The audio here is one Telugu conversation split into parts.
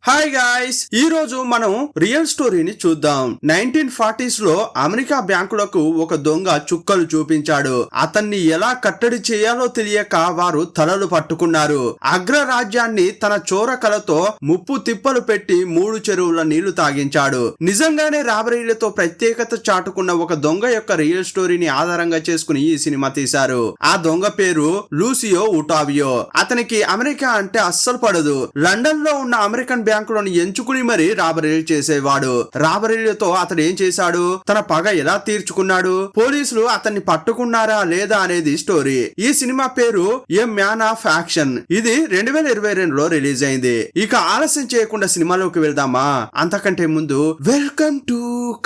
హాయ్ గాయ్స్, ఈ రోజు మనం రియల్ స్టోరీని చూద్దాం. 1940s లో అమెరికా బ్యాంకులకు ఒక దొంగ చుక్కలు చూపించాడు. అతన్ని ఎలా కట్టడి చేయాలో తెలియక వారు తలలు పట్టుకున్నారు. అగ్రరాజ్యాన్ని తన చోరకలతో ముప్పు తిప్పలు పెట్టి 3 చెరువుల నీళ్లు తాగించాడు. నిజంగానే రాబరీలతో ప్రత్యేకత చాటుకున్న ఒక దొంగ యొక్క రియల్ స్టోరీని ఆధారంగా చేసుకుని ఈ సినిమా తీశారు. ఆ దొంగ పేరు లూసియో ఉటావియో. అతనికి అమెరికా అంటే అస్సలు పడదు. లండన్ లో ఉన్న అమెరికన్ బ్యాంకులను ఎంచుకుని మరి రాబరీలు చేసేవాడు. రాబరీలతో అతడు ఏం చేశాడు, తన పగ ఎలా తీర్చుకున్నాడు, పోలీసులు అతన్ని పట్టుకున్నారా లేదా అనేది స్టోరీ. ఈ సినిమా పేరు ఏ మ్యాన్ ఆఫ్ యాక్షన్. ఇది 2022లో రిలీజ్ అయింది. ఇక ఆలస్యం చేయకుండా సినిమాలోకి వెళ్దామా? అంతకంటే ముందు వెల్కమ్ టు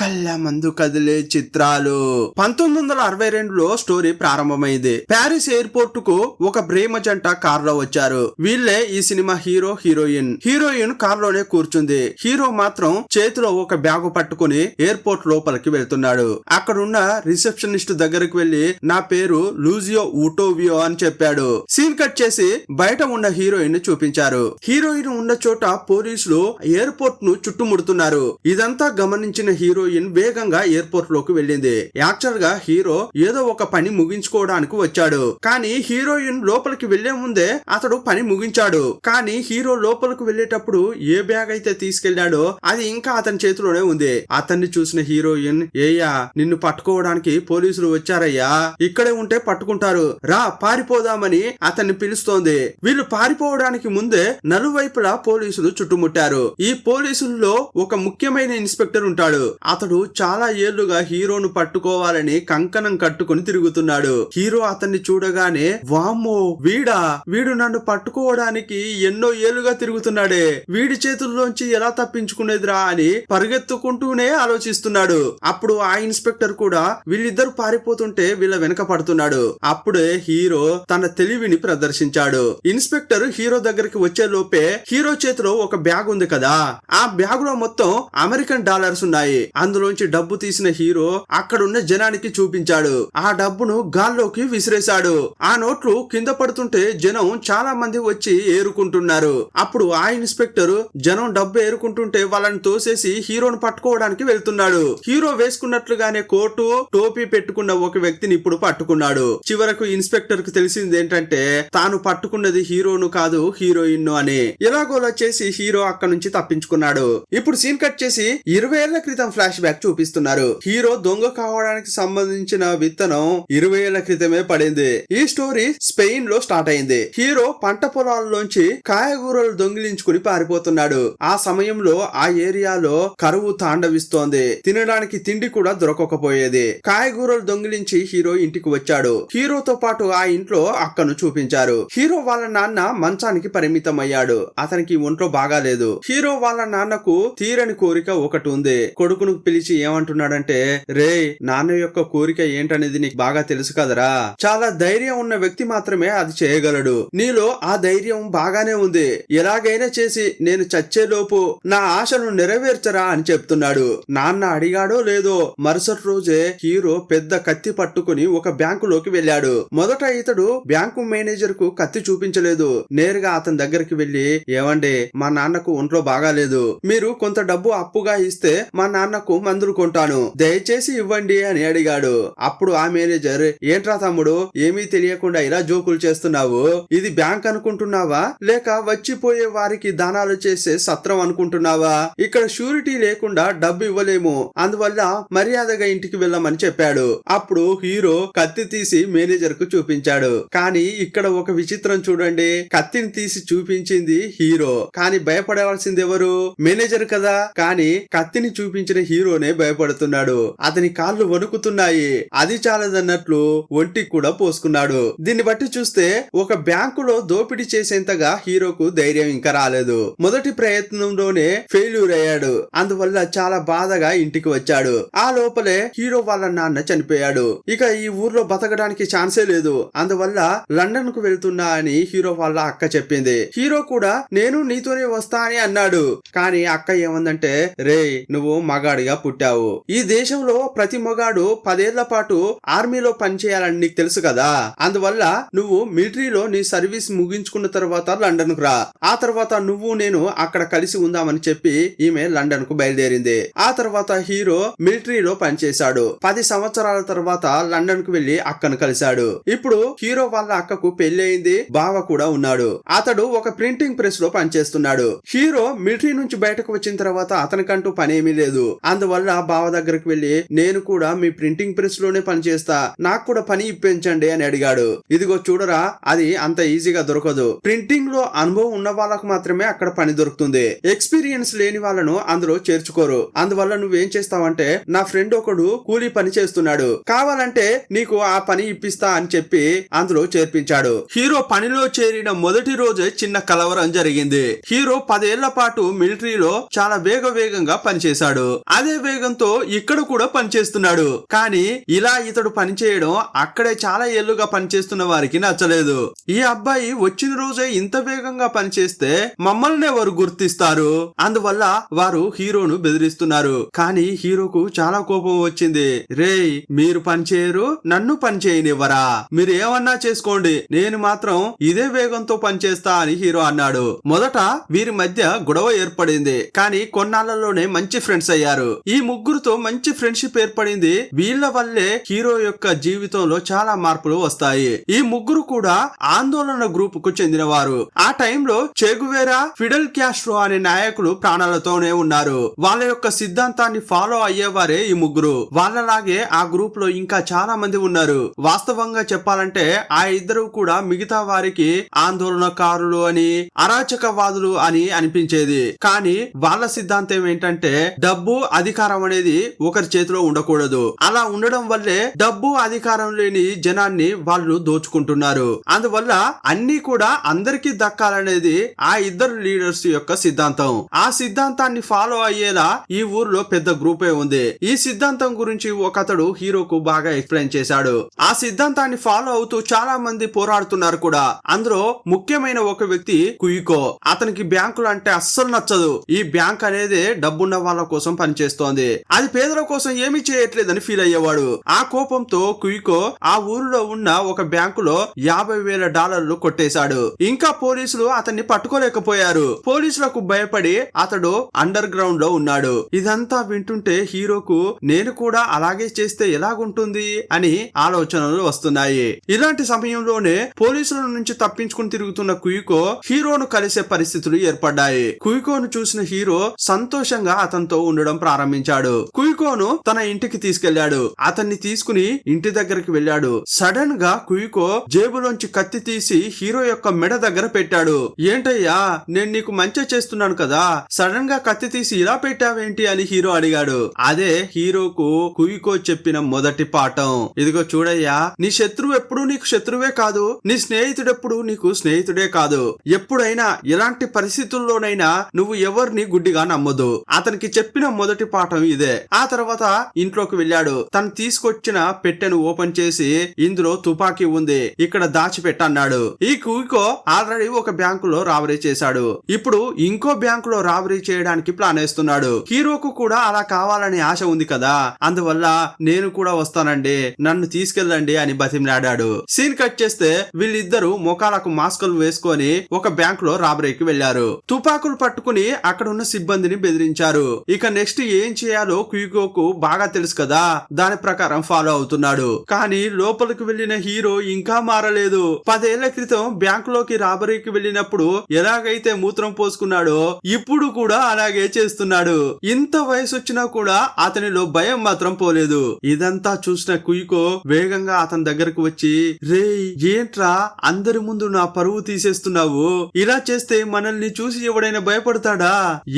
కళ్ళ మందు కదిలే చిత్రాలు. 1962లో స్టోరీ ప్రారంభమైంది. ప్యారిస్ ఎయిర్పోర్ట్ కు ఒక ప్రేమ జంట కార్ లో వచ్చారు. వీళ్ళే ఈ cinema hero heroine. Heroine car లోనే కూర్చుంది. హీరో మాత్రం చేతిలో ఒక బ్యాగు పట్టుకుని ఎయిర్పోర్ట్ లోపలికి వెళ్తున్నాడు. అక్కడున్న రిసెప్షనిస్ట్ దగ్గరికి వెళ్లి నా పేరు లూజియో ఉటోవియో అని చెప్పాడు. సీన్ కట్ చేసి బయట ఉన్న హీరోయిన్ చూపించారు. హీరోయిన్ ఉన్న చోట పోలీసులు ఎయిర్పోర్ట్ ను చుట్టుముడుతున్నారు. ఇదంతా గమనించిన హీరోయిన్ వేగంగా ఎయిర్పోర్ట్ లోకి వెళ్ళింది. యాక్చువల్ గా హీరో ఏదో ఒక పని ముగించుకోవడానికి వచ్చాడు. కానీ హీరోయిన్ లోపలికి వెళ్లే ముందే అతడు పని ముగించాడు. కానీ హీరో లోపలికి వెళ్లేటప్పుడు ఏ బ్యాగ్ అయితే తీసుకెళ్లాడో అది ఇంకా అతని చేతిలోనే ఉంది. అతన్ని చూసిన హీరోయిన్, ఏయ్యా నిన్ను పట్టుకోవడానికి పోలీసులు వచ్చారయ్యా, ఇక్కడే ఉంటే పట్టుకుంటారు, రా పారిపోదామని అతన్ని పిలుస్తోంది. వీళ్ళు పారిపోవడానికి ముందే నలువైపులా పోలీసులు చుట్టుముట్టారు. ఈ పోలీసుల్లో ఒక ముఖ్యమైన ఇన్స్పెక్టర్ ఉంటాడు. అతడు చాలా ఏళ్లుగా హీరోను పట్టుకోవాలని కంకణం కట్టుకుని తిరుగుతున్నాడు. హీరో అతన్ని చూడగానే వామ్మో వీడు నన్ను పట్టుకోవడానికి ఎన్నో ఏళ్లుగా తిరుగుతున్నాడే, వీడి చేతుల్లోంచి ఎలా తప్పించుకునేదిరా అని పరిగెత్తుకుంటూనే ఆలోచిస్తున్నాడు. అప్పుడు ఆ ఇన్స్పెక్టర్ కూడా వీళ్ళిద్దరు పారిపోతుంటే వీళ్ళ వెనక పడుతున్నాడు. అప్పుడే హీరో తన తెలివిని ప్రదర్శించాడు. ఇన్స్పెక్టర్ హీరో దగ్గరికి వచ్చే లోపే హీరో చేతిలో ఒక బ్యాగ్ ఉంది కదా, ఆ బ్యాగ్ లో మొత్తం అమెరికన్ డాలర్స్ ఉన్నాయి. అందులోంచి డబ్బు తీసిన హీరో అక్కడున్న జనానికి చూపించాడు. ఆ డబ్బును గాల్లోకి విసిరేశాడు. ఆ నోట్లు కింద పడుతుంటే జనం చాలా మంది వచ్చి ఏరుకుంటున్నారు. అప్పుడు ఆ ఇన్స్పెక్టర్ జనం డబ్బు ఏరుకుంటుంటే వాళ్ళని తోసేసి హీరోను పట్టుకోవడానికి వెళ్తున్నాడు. హీరో వేసుకున్నట్లుగానే కోటు టోపీ పెట్టుకున్న ఒక వ్యక్తిని ఇప్పుడు పట్టుకున్నాడు. చివరకు ఇన్స్పెక్టర్ కు తెలిసింది ఏంటంటే తాను పట్టుకున్నది హీరోను కాదు హీరోయిన్ అని. ఎలాగోలా చేసి హీరో అక్కడ నుంచి తప్పించుకున్నాడు. ఇప్పుడు సీన్ కట్ చేసి 20 ఏళ్ల క్రితం ఫ్లాష్ బ్యాక్ చూపిస్తున్నారు. హీరో దొంగ కావడానికి సంబంధించిన విత్తనం 20 ఏళ్ల క్రితమే పడింది. ఈ స్టోరీ స్పెయిన్ లో స్టార్ట్ అయింది. హీరో పంట పొలాల్లోంచి కాయగూరలు దొంగిలించుకుని పారిపోతున్నాడు. ఆ సమయంలో ఆ ఏరియాలో కరువు తాండవిస్తోంది. తినడానికి తిండి కూడా దొరకకపోయేది. కాయగూరలు దొంగిలించి హీరో ఇంటికి వచ్చాడు. హీరోతో పాటు ఆ ఇంట్లో అక్కను చూపించారు. హీరో వాళ్ళ నాన్న మంచానికి పరిమితం అయ్యాడు. అతనికి ఒంట్లో బాగాలేదు. హీరో వాళ్ళ నాన్నకు తీరని కోరిక ఒకటి ఉంది. కొడుకును పిలిచి ఏమంటున్నాడంటే, రే నాన్న యొక్క కోరిక ఏంటనేది నీకు బాగా తెలుసు కదరా, చాలా ధైర్యం ఉన్న వ్యక్తి మాత్రమే అది చేయగలడు. నీలో ఆ ధైర్యం బాగానే ఉంది. ఎలాగైనా చేసి నేను చచ్చేలోపు నా ఆశను నెరవేర్చరా అని చెప్తున్నాడు. నాన్న అడిగాడో లేదో మరుసటి రోజే హీరో పెద్ద కత్తి పట్టుకుని ఒక బ్యాంకులోకి వెళ్ళాడు. మొదట ఇతడు బ్యాంకు మేనేజర్ కు కత్తి చూపించలేదు. నేరుగా అతని దగ్గరికి వెళ్లి, ఏమండి మా నాన్నకు ఒంట్లో బాగాలేదు, మీరు కొంత డబ్బు అప్పుగా ఇస్తే మా నాన్నకు మందులు కొంటాను, దయచేసి ఇవ్వండి అని అడిగాడు. అప్పుడు ఆ మేనేజర్, ఏంట్రా తమ్ముడు ఏమీ తెలియకుండా ఇలా జోకులు చేస్తున్నావు, ఇది బ్యాంక్ అనుకుంటున్నావా లేక వచ్చిపోయే వారికి దానాలు చేసే సత్రం అనుకుంటున్నావా, ఇక్కడ షూరిటీ లేకుండా డబ్బు ఇవ్వలేము, అందువల్ల మర్యాదగా ఇంటికి వెళ్ళమని చెప్పాడు. అప్పుడు హీరో కత్తి తీసి మేనేజర్ కు చూపించాడు. కానీ ఇక్కడ ఒక విచిత్రం చూడండి, కత్తిని తీసి చూపించింది హీరో, కానీ భయపడవలసింది ఎవరు, మేనేజర్ కదా. కానీ కత్తిని చూపించిన హీరోనే భయపడుతున్నాడు. అతని కాళ్ళు వణుకుతున్నాయి. అది చాలదన్నట్లు ఒంటికి కూడా పోసుకున్నాడు. దీన్ని బట్టి చూస్తే ఒక బ్యాంకులో దోపిడీ చేసేంతగా హీరోకు ధైర్యం ఇంకా రాలేదు. మొదటి ప్రయత్నంలోనే ఫెయిల్యూర్ అయ్యాడు. అందువల్ల చాలా బాధగా ఇంటికి వచ్చాడు. ఆ లోపలే హీరో వాళ్ళ నాన్న చనిపోయాడు. ఇక ఈ ఊర్లో బతకడానికి ఛాన్సే లేదు. అందువల్ల లండన్ కు వెళ్తున్నా అని హీరో వాళ్ళ అక్క చెప్పింది. హీరో కూడా నేను నీతోనే వస్తా అని అన్నాడు. కానీ అక్క ఏమందంటే, రే నువ్వు మగాడిగా పుట్టావు. ఈ దేశంలో ప్రతి మగాడు 10 ఏళ్ల పాటు ఆర్మీలో పనిచేయాలని నీకు తెలుసు కదా. అందువల్ల నువ్వు మిలిటరీలో నీ సర్వీస్ ముగించుకున్న తర్వాత లండన్ కు రా. ఆ తర్వాత నువ్వు నేను అక్కడ కలిసి ఉందామని చెప్పి ఈమె లండన్ కు బయలుదేరింది. ఆ తర్వాత హీరో మిలిటరీలో పనిచేశాడు. 10 సంవత్సరాల తర్వాత లండన్ కు వెళ్లి అక్కను కలిశాడు. ఇప్పుడు హీరో వాళ్ళ అక్కకు పెళ్లి అయింది, బావ కూడా ఉన్నాడు. అతడు ఒక ప్రింటింగ్ ప్రెస్ లో పనిచేస్తున్నాడు. హీరో మిలిటరీ నుంచి బయటకు వచ్చిన తర్వాత అతనికంటూ పని ఏమీ లేదు. అందువల్ల బావ దగ్గరకు వెళ్లి నేను కూడా మీ ప్రింటింగ్ ప్రెస్ లోనే పనిచేస్తా, నాకు కూడా పని ఇప్పించండి అని అడిగాడు. ఇదిగో చూడరా, అది అంత ఈజీగా దొరకదు. ప్రింటింగ్ లో అనుభవం ఉన్న వాళ్ళకు మాత్రమే అక్కడ పని దొరుకుతుంది. ఎక్స్పీరియన్స్ లేని వాళ్ళను అందులో చేర్చుకోరు. అందువల్ల నువ్వేం చేస్తావంటే, నా ఫ్రెండ్ ఒకడు కూలీ పని చేస్తున్నాడు, కావాలంటే నీకు ఆ పని ఇప్పిస్తా అని చెప్పి అందులో చేర్పించాడు. హీరో పనిలో చేరిన మొదటి రోజే చిన్న కలవరం జరిగింది. హీరో 10 ఏళ్ల పాటు మిలిటరీలో చాలా వేగంగా పనిచేశాడు. అదే వేగంతో ఇక్కడ కూడా పనిచేస్తున్నాడు. కానీ ఇలా ఇతడు పనిచేయడం అక్కడే చాలా ఏళ్లుగా పనిచేస్తున్న వారికి నచ్చలేదు. ఈ అబ్బాయి వచ్చిన రోజే ఇంత వేగంగా పనిచేస్తే మమ్మల్ని ఎవరు గుర్తిస్తారు? అందువల్ల వారు హీరోను బెదిరిస్తున్నారు. కానీ హీరోకు చాలా కోపం వచ్చింది. రేయ్, మీరు పనిచేయరు, నన్ను పని చేయనివ్వరా? మీరు ఏమన్నా చేసుకోండి, నేను మాత్రం ఇదే వేగంతో పనిచేస్తా అని హీరో అన్నాడు. మొదట వీరి మధ్య గొడవ ఏర్పడింది. కానీ కొన్నాళ్లలోనే మంచి ఫ్రెండ్స్ అయ్యారు. ఈ ముగ్గురుతో మంచి ఫ్రెండ్షిప్ ఏర్పడింది. వీళ్ల వల్లే హీరో యొక్క జీవితంలో చాలా మార్పులు వస్తాయి. ఈ ముగ్గురు కూడా ఆందోళన గ్రూప్ కు చెందినవారు. ఆ టైంలో చెగువేరా, ఫిడెల్ క్యాస్ట్రో అనే నాయకులు ప్రాణాలతోనే ఉన్నారు. వాళ్ళ యొక్క సిద్ధాంతాన్ని ఫాలో అయ్యేవారే ఈ ముగ్గురు. వాళ్ళలాగే ఆ గ్రూప్ లో ఇంకా చాలా మంది ఉన్నారు. వాస్తవంగా చెప్పాలంటే ఆ ఇద్దరు కూడా మిగతా వారికి ఆందోళనకారులు అని, అరాచకవాదులు అని అనిపించేది. కానీ వాళ్ళ సిద్ధాంతం ఏంటంటే, డబ్బు అధికారం అనేది ఒకరి చేతిలో ఉండకూడదు. అలా ఉండడం వల్లే డబ్బు అధికారం లేని జనాన్ని వాళ్ళు దోచుకుంటున్నారు. అందువల్ల అన్ని కూడా అందరికీ దక్కాలనేది ఆ ఇద్దరు లీడర్స్ యొక్క సిద్ధాంతం. ఆ సిద్ధాంతాన్ని ఫాలో అయ్యేలా ఈ ఊర్లో పెద్ద గ్రూపే ఉంది. ఈ సిద్ధాంతం గురించి ఒకతడు హీరోకు బాగా ఎక్స్ప్లెయిన్ చేశాడు. ఆ సిద్ధాంతాన్ని ఫాలో అవుతూ చాలా మంది పోరాడుతున్నారు కూడా. అందులో ముఖ్యమైన ఒక వ్యక్తి కుయికో. అతనికి బ్యాంకులు అంటే అస్సలు నచ్చదు. ఈ బ్యాంక్ అనేది డబ్బున్న వాళ్ళ కోసం పనిచేస్తోంది, అది పేదల కోసం ఏమీ చేయట్లేదని ఫీల్ అయ్యేవాడు. ఆ కోపంతో కుయికో ఆ ఊరిలో ఉన్న ఒక బ్యాంకులో $50,000 కొట్టేశాడు. ఇంకా పోలీసులు అతన్ని పట్టుకోలేకపోయారు. పోలీసులకు భయపడి అతడు అండర్ గ్రౌండ్ లో ఉన్నాడు. ఇదంతా వింటుంటే హీరోకు నేను కూడా అలాగే చేస్తే ఎలాగుంటుంది అని ఆలోచనలు వస్తున్నాయి. ఇలాంటి సమయంలోనే పోలీసుల నుంచి తప్పించుకుని తిరుగుతున్న కుయికో హీరోను కలిసే పరిస్థితులు ఏర్పడ్డాయి. కుయికోను చూసిన హీరో సంతోషంగా అతనితో ఉండడం ప్రారంభించాడు. కుయికోను తన ఇంటికి తీసుకెళ్లాడు. అతన్ని తీసుకుని ఇంటి దగ్గరికి వెళ్ళాడు. సడన్ గా కుయికో జేబులోంచి కత్తి తీసి హీరో యొక్క మెడ దగ్గర పెట్టాడు. ఏంటయ్యా, నేను నీకు మంచి చేస్తున్నాను కదా, సడన్ గా కత్తి తీసి ఇలా పెట్టావేంటి అని హీరో అడిగాడు. అదే హీరోకు కుయికో చెప్పిన మొదటి పాఠం. ఇదిగో చూడయ్యా, నీ శత్రువు ఎప్పుడు నీకు శత్రువే కాదు, నీ స్నేహితుడెప్పుడు నీకు స్నేహితుడే కాదు. ఎప్పుడైనా ఎలాంటి పరిస్థితుల్లోనైనా నువ్వు ఎవరిని గుడ్డిగా నమ్మదు. అతనికి చెప్పిన మొదటి పాఠం ఇదే. ఆ తర్వాత ఇంట్లోకి వెళ్ళాడు. తను తీసుకొచ్చిన పెట్టెను ఓపెన్ చేసి ఇందులో తుపాకీ ఉంది, ఇక్కడ దాచిపెట్టన్నాడు. ఈ కుయికో ఆల్రెడీ ఒక బ్యాంకులో రాబరీ చేశాడు. ఇప్పుడు ఇంకో బ్యాంకులో రాబరీ చేయడానికి ప్లాన్ వేస్తున్నాడు. హీరోకు కూడా అలా కావాలని ఆశ ఉంది కదా, అందువల్ల నేను కూడా వస్తానండి, నన్ను తీసుకెళ్ళండి అని బతిమలాడాడు. సీన్ కట్ చేస్తే వీళ్ళిద్దరూ ముఖాలకు మాస్కులు వేసుకొని ఒక బ్యాంక్ లో రాబరీకి వెళ్లారు. తుపాకులు పట్టుకుని అక్కడ ఉన్న సిబ్బందిని బెదిరించారు. ఇక నెక్స్ట్ ఏం చేయాలో కుయికోకు బాగా తెలుసు కదా, దాని ప్రకారం ఫాలో అవుతున్నాడు. కానీ లోపలికి వెళ్లిన హీరో ఇంకా మారలేదు. 10 ఏళ్ల క్రితం బ్యాంకులోకి రాబరీకి వెళ్ళినప్పుడు ఎలాగైతే మూత్రం పోసుకున్నాడో ఇప్పుడు కూడా అలాగే చేస్తున్నాడు. ఇంత వయసు వచ్చినా కూడా అతనిలో భయం మాత్రం పోలేదు. ఇదంతా చూసిన కుయికో వేగంగా అతని దగ్గరకు వచ్చి, రేయ్ ఏంట్రా అందరి ముందు నా పరువు తీసేస్తున్నావు, ఇలా చేస్తే మనల్ని చూసి ఎవడైనా భయపడతాడా?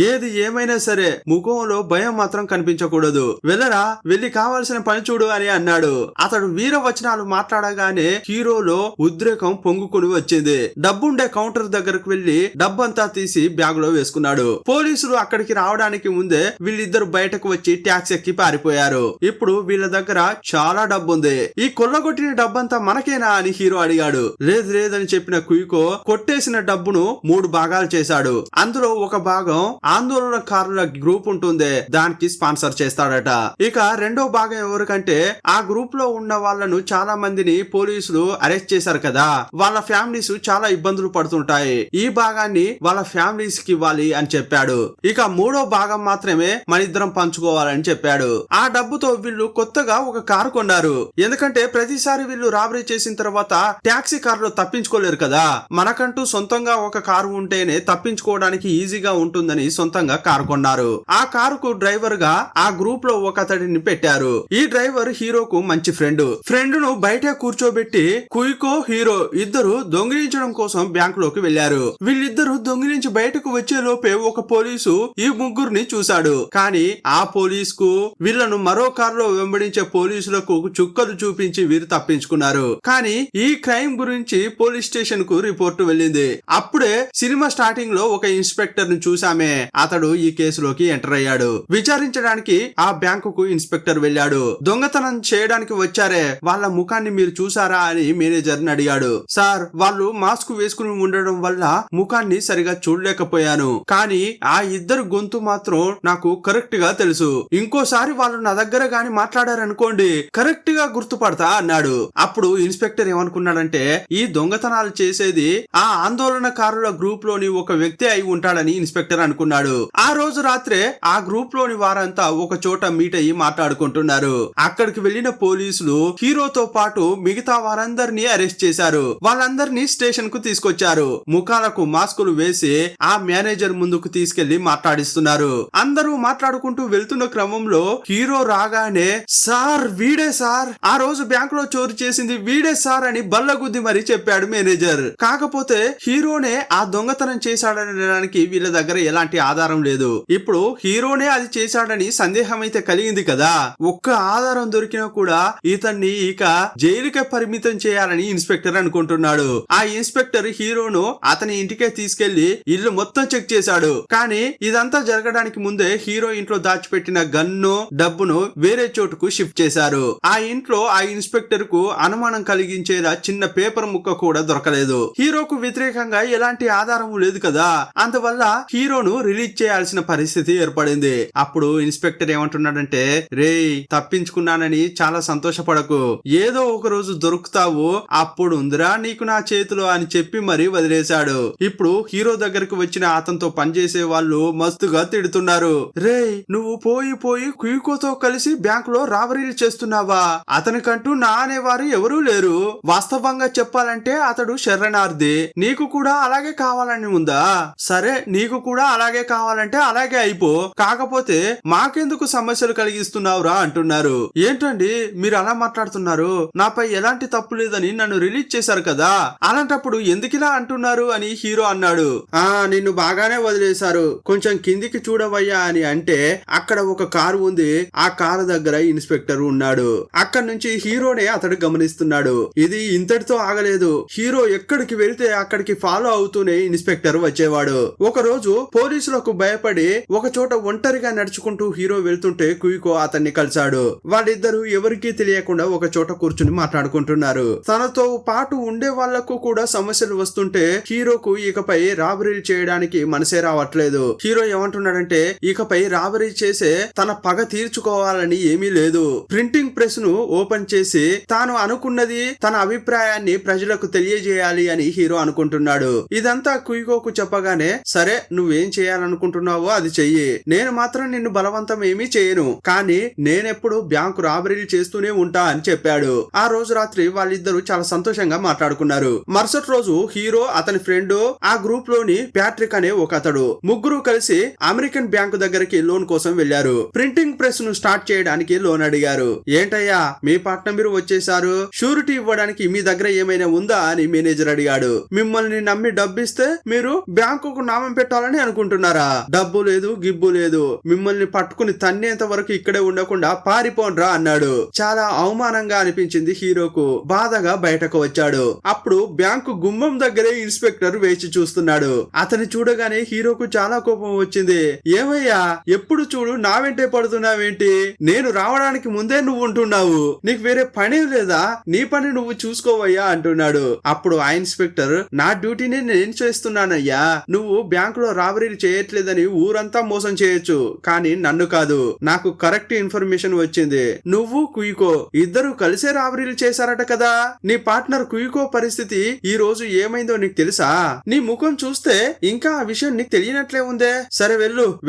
ఏది ఏమైనా సరే ముఖంలో భయం మాత్రం కనిపించకూడదు, వెళ్ళరా, వెళ్ళి కావాల్సిన పని చూడు అని అన్నాడు. అతడు వీర వచనాలు మాట్లాడగానే హీరోలో ఉద్రేకం పొంగుకుని వచ్చింది. డబ్బుండే కౌంటర్ దగ్గరకు వెళ్లి డబ్బంతా తీసి బ్యాగ్ లో వేసుకున్నాడు. పోలీసులు అక్కడికి రావడానికి ముందే వీళ్ళిద్దరు బయటకు వచ్చి ట్యాక్సీ ఎక్కి పారిపోయారు. ఇప్పుడు వీళ్ళ దగ్గర చాలా డబ్బుంది, ఈ కొల్లగొట్టిన డబ్బంతా మనకేనా అని హీరో అడిగాడు. లేదు లేదని చెప్పిన కుయికో కొట్టేసిన డబ్బును 3 భాగాలు చేశాడు. అందులో ఒక భాగం ఆందోళనకారుల గ్రూప్ ఉంటుంది, దానికి స్పాన్సర్ చేస్తాడట. ఇక రెండో భాగం ఎవరికంటే ఆ గ్రూప్ లో ఉన్న వాళ్ళను చాలా మందిని పోలీసులు అరెస్ట్ చేశారు కదా, వాళ్ళ ఫ్యామిలీస్ చాలా ఇబ్బందులు పడుతుంటాయి. ఈ భాగాన్ని వాళ్ళ ఫ్యామిలీస్ కి ఇవ్వాలి అని చెప్పాడు. ఇక 3వ భాగం మాత్రమే మన ఇద్దరం పంచుకోవాలని చెప్పాడు. ఆ డబ్బుతో వీళ్ళు కొత్తగా ఒక కారు కొన్నారు. ఎందుకంటే ప్రతిసారి వీళ్ళు రాబరీ చేసిన తర్వాత టాక్సీ కారులో తప్పించుకోలేరు కదా, మనకంటూ సొంతంగా ఒక కారు ఉంటేనే తప్పించుకోవడానికి ఈజీగా ఉంటుందని సొంతంగా కారు కొన్నారు. ఆ కారుకు డ్రైవర్ గా ఆ గ్రూప్ లో ఒక అతడిని పెట్టారు. ఈ డ్రైవర్ హీరోకు మంచి ఫ్రెండ్ ను బయట కూర్చోబెట్టి కుయికో హీరో ఇద్దరు దొంగిలించడం కోసం బ్యాంక్ లోకి వెళ్లారు. వీళ్ళిద్దరూ దొంగిలించి బయటకు వచ్చే లోపే ఒక పోలీసు ఈ ముగ్గురిని చూశాడు. కానీ ఆ పోలీస్ కు వీళ్ళను మరో కారులో వెంబడించే పోలీసులకు చుక్కలు చూపించి వీరు తప్పించుకున్నారు. కానీ ఈ క్రైమ్ గురించి పోలీస్ స్టేషన్ కు రిపోర్టు వెళ్ళింది. అప్పుడే సినిమా స్టార్టింగ్ లో ఒక ఇన్స్పెక్టర్ ను చూసామే, అతడు ఈ కేసులోకి ఎంటర్ అయ్యాడు. విచారించడానికి ఆ బ్యాంకుకు ఇన్స్పెక్టర్ వెళ్ళాడు. దొంగతనం చేయడానికి వచ్చారే, వాళ్ళ ముఖాన్ని మీరు చూసారా అని మేనేజర్ ని అడిగాడు. సార్, వాళ్ళు మాస్క్ వేసుకుని ఉండడం వల్ల ముఖాన్ని సరిగా చూడలేకపోయాను, కానీ ఆ ఇద్దరు గొంతు మాత్రం నాకు కరెక్ట్ గా తెలుసు. ఇంకోసారి వాళ్ళు నా దగ్గర గాని మాట్లాడారనుకోండి కరెక్ట్ గా గుర్తుపడతా అన్నాడు. అప్పుడు ఇన్స్పెక్టర్ ఏమనుకున్నాడంటే ఈ దొంగతనాలు చేసేది ఆ ఆందోళనకారుల గ్రూప్ లోని ఒక వ్యక్తి అయి ఉంటాడని ఇన్స్పెక్టర్ అనుకున్నాడు. ఆ రోజు రాత్రే ఆ గ్రూప్ లోని వారంతా ఒక చోట మీట్ అయ్యి మాట్లాడుకుంటున్నారు. అక్కడికి వెళ్లిన పోలీసులు హీరోతో పాటు మిగతా వారందరినీ అరెస్ట్ చేశారు. వాళ్ళందరినీ స్టేషన్ కు తీసుకొచ్చారు. ముఖాలకు మాస్కులు వేసి ఆ మేనేజర్ ముందుకు తీసుకెళ్లి మాట్లాడిస్తున్నారు. అందరూ మాట్లాడుకుంటూ వెళ్తున్న క్రమంలో హీరో రాగానే సార్ వీడే సార్, ఆ రోజు బ్యాంక్ లో చోరు చేసింది వీడే సార్ అని బల్లగుద్ది మరి చెప్పాడు మేనేజర్. కాకపోతే హీరోనే ఆ దొంగతనం చేశాడనడానికి వీళ్ళ దగ్గర ఎలాంటి ఆధారం లేదు. ఇప్పుడు హీరోనే అది చేశాడని సందేహం అయితే కలిగింది కదా, ఒక్క ఆధారం దొరికినా కూడా ఇతన్ని ఇక జైలుకే పరిమితం చేయాలని ఇన్స్పెక్టర్ అనుకుంటున్నాడు. ఆ ఇన్స్పెక్టర్ హీరోను అతని ఇంటికే తీసుకెళ్లి ఇల్లు మొత్తం చెక్ చేశాడు. కానీ ఇదంతా జరగడానికి ముందే హీరో ఇంట్లో దాచిపెట్టిన గన్ను డబ్బును వేరే చోటుకు షిఫ్ట్ చేశారు. ఆ ఇంట్లో ఆ ఇన్స్పెక్టర్ కు అనుమానం కలిగించేలా చిన్న పేపర్ ముక్క కూడా దొరకలేదు. హీరోకు వ్యతిరేకంగా ఎలాంటి ఆధారం లేదు కదా, అందువల్ల హీరోను రిలీజ్ చేయాల్సిన పరిస్థితి ఏర్పడింది. అప్పుడు ఇన్స్పెక్టర్ ఏమంటున్నాడంటే, రేయ్ తప్పించుకున్నానని చాలా సంతోషపడకు, ఏదో ఒక రోజు దొరుకుతావు, అప్పుడు ఉందిరా నీకు నా చేతిలో అని చెప్పి మరీ వదిలేశాడు. ఇప్పుడు హీరో దగ్గరకు వచ్చిన అతనితో పనిచేసే వాళ్ళు మస్తుగా తిడుతున్నారు. రేయ్ నువ్వు పోయి కుయికోతో కలిసి బ్యాంక్ లో రాబరీలు చేస్తున్నావా, అతనికంటూ నా అనేవారు ఎవరూ లేరు. వాస్తవంగా చెప్పాలంటే అతడు శరణార్థి, నీకు కూడా అలాగే కావాలని ఉందా? సరే నీకు కూడా అలాగే కావాలంటే అలాగే అయిపో, కాకపోతే మాకెందుకు సమస్యలు కలిగిస్తున్నావురా అంటున్నారు. ఏంటండి మీరు అలా మాట్లాడుతున్నారు, నాపై ఎలాంటి తప్పు లేదని నన్ను రిలీజ్ చేశారు కదా, అలాంటప్పుడు ఎందుకిలా అంటున్నారు అని హీరో అన్నాడు. నిన్ను బాగానే వదిలేశారు, కొంచెం కిందికి చూడవయ్యా అని అంటే అక్కడ ఒక కారు ఉంది. ఆ కారు దగ్గర ఇన్స్పెక్టర్ ఉన్నాడు. అక్కడి నుంచి హీరోనే అతడు గమనిస్తున్నాడు. ఇది ఇంతటితో ఆగలేదు. హీరో ఎక్కడికి వెళ్తే అక్కడికి ఫాలో అవుతూనే ఇన్స్పెక్టర్ వచ్చేవాడు. ఒక రోజు పోలీసులకు భయపడి ఒక చోట ఒంటరిగా నడుచుకుంటూ హీరో వెళ్తుంటే కుయికో అతన్ని కలిశాడు. వాళ్ళిద్దరూ ఎవరికీ తెలియకుండా ఒక చోట కూర్చుని మాట్లాడుకుంటున్నారు. తనతో పాటు ఉండే వాళ్లకు కూడా సమస్యలు వస్తుంటే హీరోకు ఇకపై రాబరీ చేయడానికి మనసే రావట్లేదు. హీరో ఏమంటున్నాడంటే ఇకపై రాబరీ చేసే తన పగ తీర్చుకోవాలని ఏమీ లేదు. ప్రింటింగ్ ప్రెస్ ను ఓపెన్ చేసి తాను అనుకున్నది తన అభిప్రాయాన్ని ప్రజలకు తెలియజేయాలి అని హీరో అనుకుంటున్నాడు. ఇదంతా కుయికోకు చెప్పగానే సరే నువ్వేం చేయాలనుకుంటున్నావో అది చెయ్యి, నేను మాత్రం నిన్ను బలవంతం ఏమీ చేయను, కానీ నేనెప్పుడు బ్యాంకు రాబరీలు చేస్తూనే ఉంటా అని చెప్పాడు. ఆ రోజు రాత్రి వాళ్ళిద్దరూ చాలా సంతోషంగా మాట్లాడుకున్నారు. మరుసటి రోజు హీరో అతని ఫ్రెండ్ ఆ గ్రూప్ లోని ప్యాట్రిక్ అనే ఒక అతడు ముగ్గురు కలిసి అమెరికన్ బ్యాంకు దగ్గరికి లోన్ కోసం వెళ్లారు. ప్రింటింగ్ ప్రెస్ ను స్టార్ట్ చేయడానికి లోన్ అడిగారు. ఏంటయ్యా మీ పార్ట్నర్ మీరు వచ్చేసారు, షూరిటీ ఇవ్వడానికి మీ దగ్గర ఏమైనా ఉందా అని మేనేజర్ అడిగాడు. మిమ్మల్ని నమ్మి డబ్బిస్తే మీరు బ్యాంకుకు నామం పెట్టాలని అనుకుంటున్నారా? డబ్బు లేదు గిబ్బు లేదు, మిమ్మల్ని పట్టుకుని తన్నేంత వరకు ఇక్కడే ఉండకుండా పారిపోండ్రా అన్నాడు. చాలా అవమానంగా అనిపించింది హీరోకు. బాధగా బయటకు వచ్చాడు. అప్పుడు బ్యాంకు గుమ్మం దగ్గరే ఇన్స్పెక్టర్ వేచి చూస్తున్నాడు. అతని చూడగానే హీరోకు చాలా కోపం వచ్చింది. ఏమయ్యా ఎప్పుడు చూడు నా వెంటే పడుతున్నావేంటి, నేను రావడానికి ముందే నువ్వు ఉంటున్నావు, నీకు వేరే పని లేదా, నీ పని నువ్వు చూసుకోవయ్యా అంటున్నాడు. అప్పుడు ఆ ఇన్స్పెక్టర్ నా డ్యూటీని నేను చేస్తున్నానయ్యా, నువ్వు బ్యాంకులో రాబరీలు చేయట్లేదని ఊరంతా మోసం చేయొచ్చు, కానీ నన్ను కాదు, నాకు కరెక్ట్ ఇన్ఫర్మేషన్ వచ్చింది. నువ్వు కుయికో ఇద్దరు కలిసే రాబరీలు చేశారట కదా, నీ పార్ట్నర్ కుయికో పరిస్థితి ఈ రోజు ఏమైందో నీకు తెలుసా? నీ ముఖం చూస్తే ఇంకా ఆ విషయం నీకు తెలియనట్లే ఉందే, సరే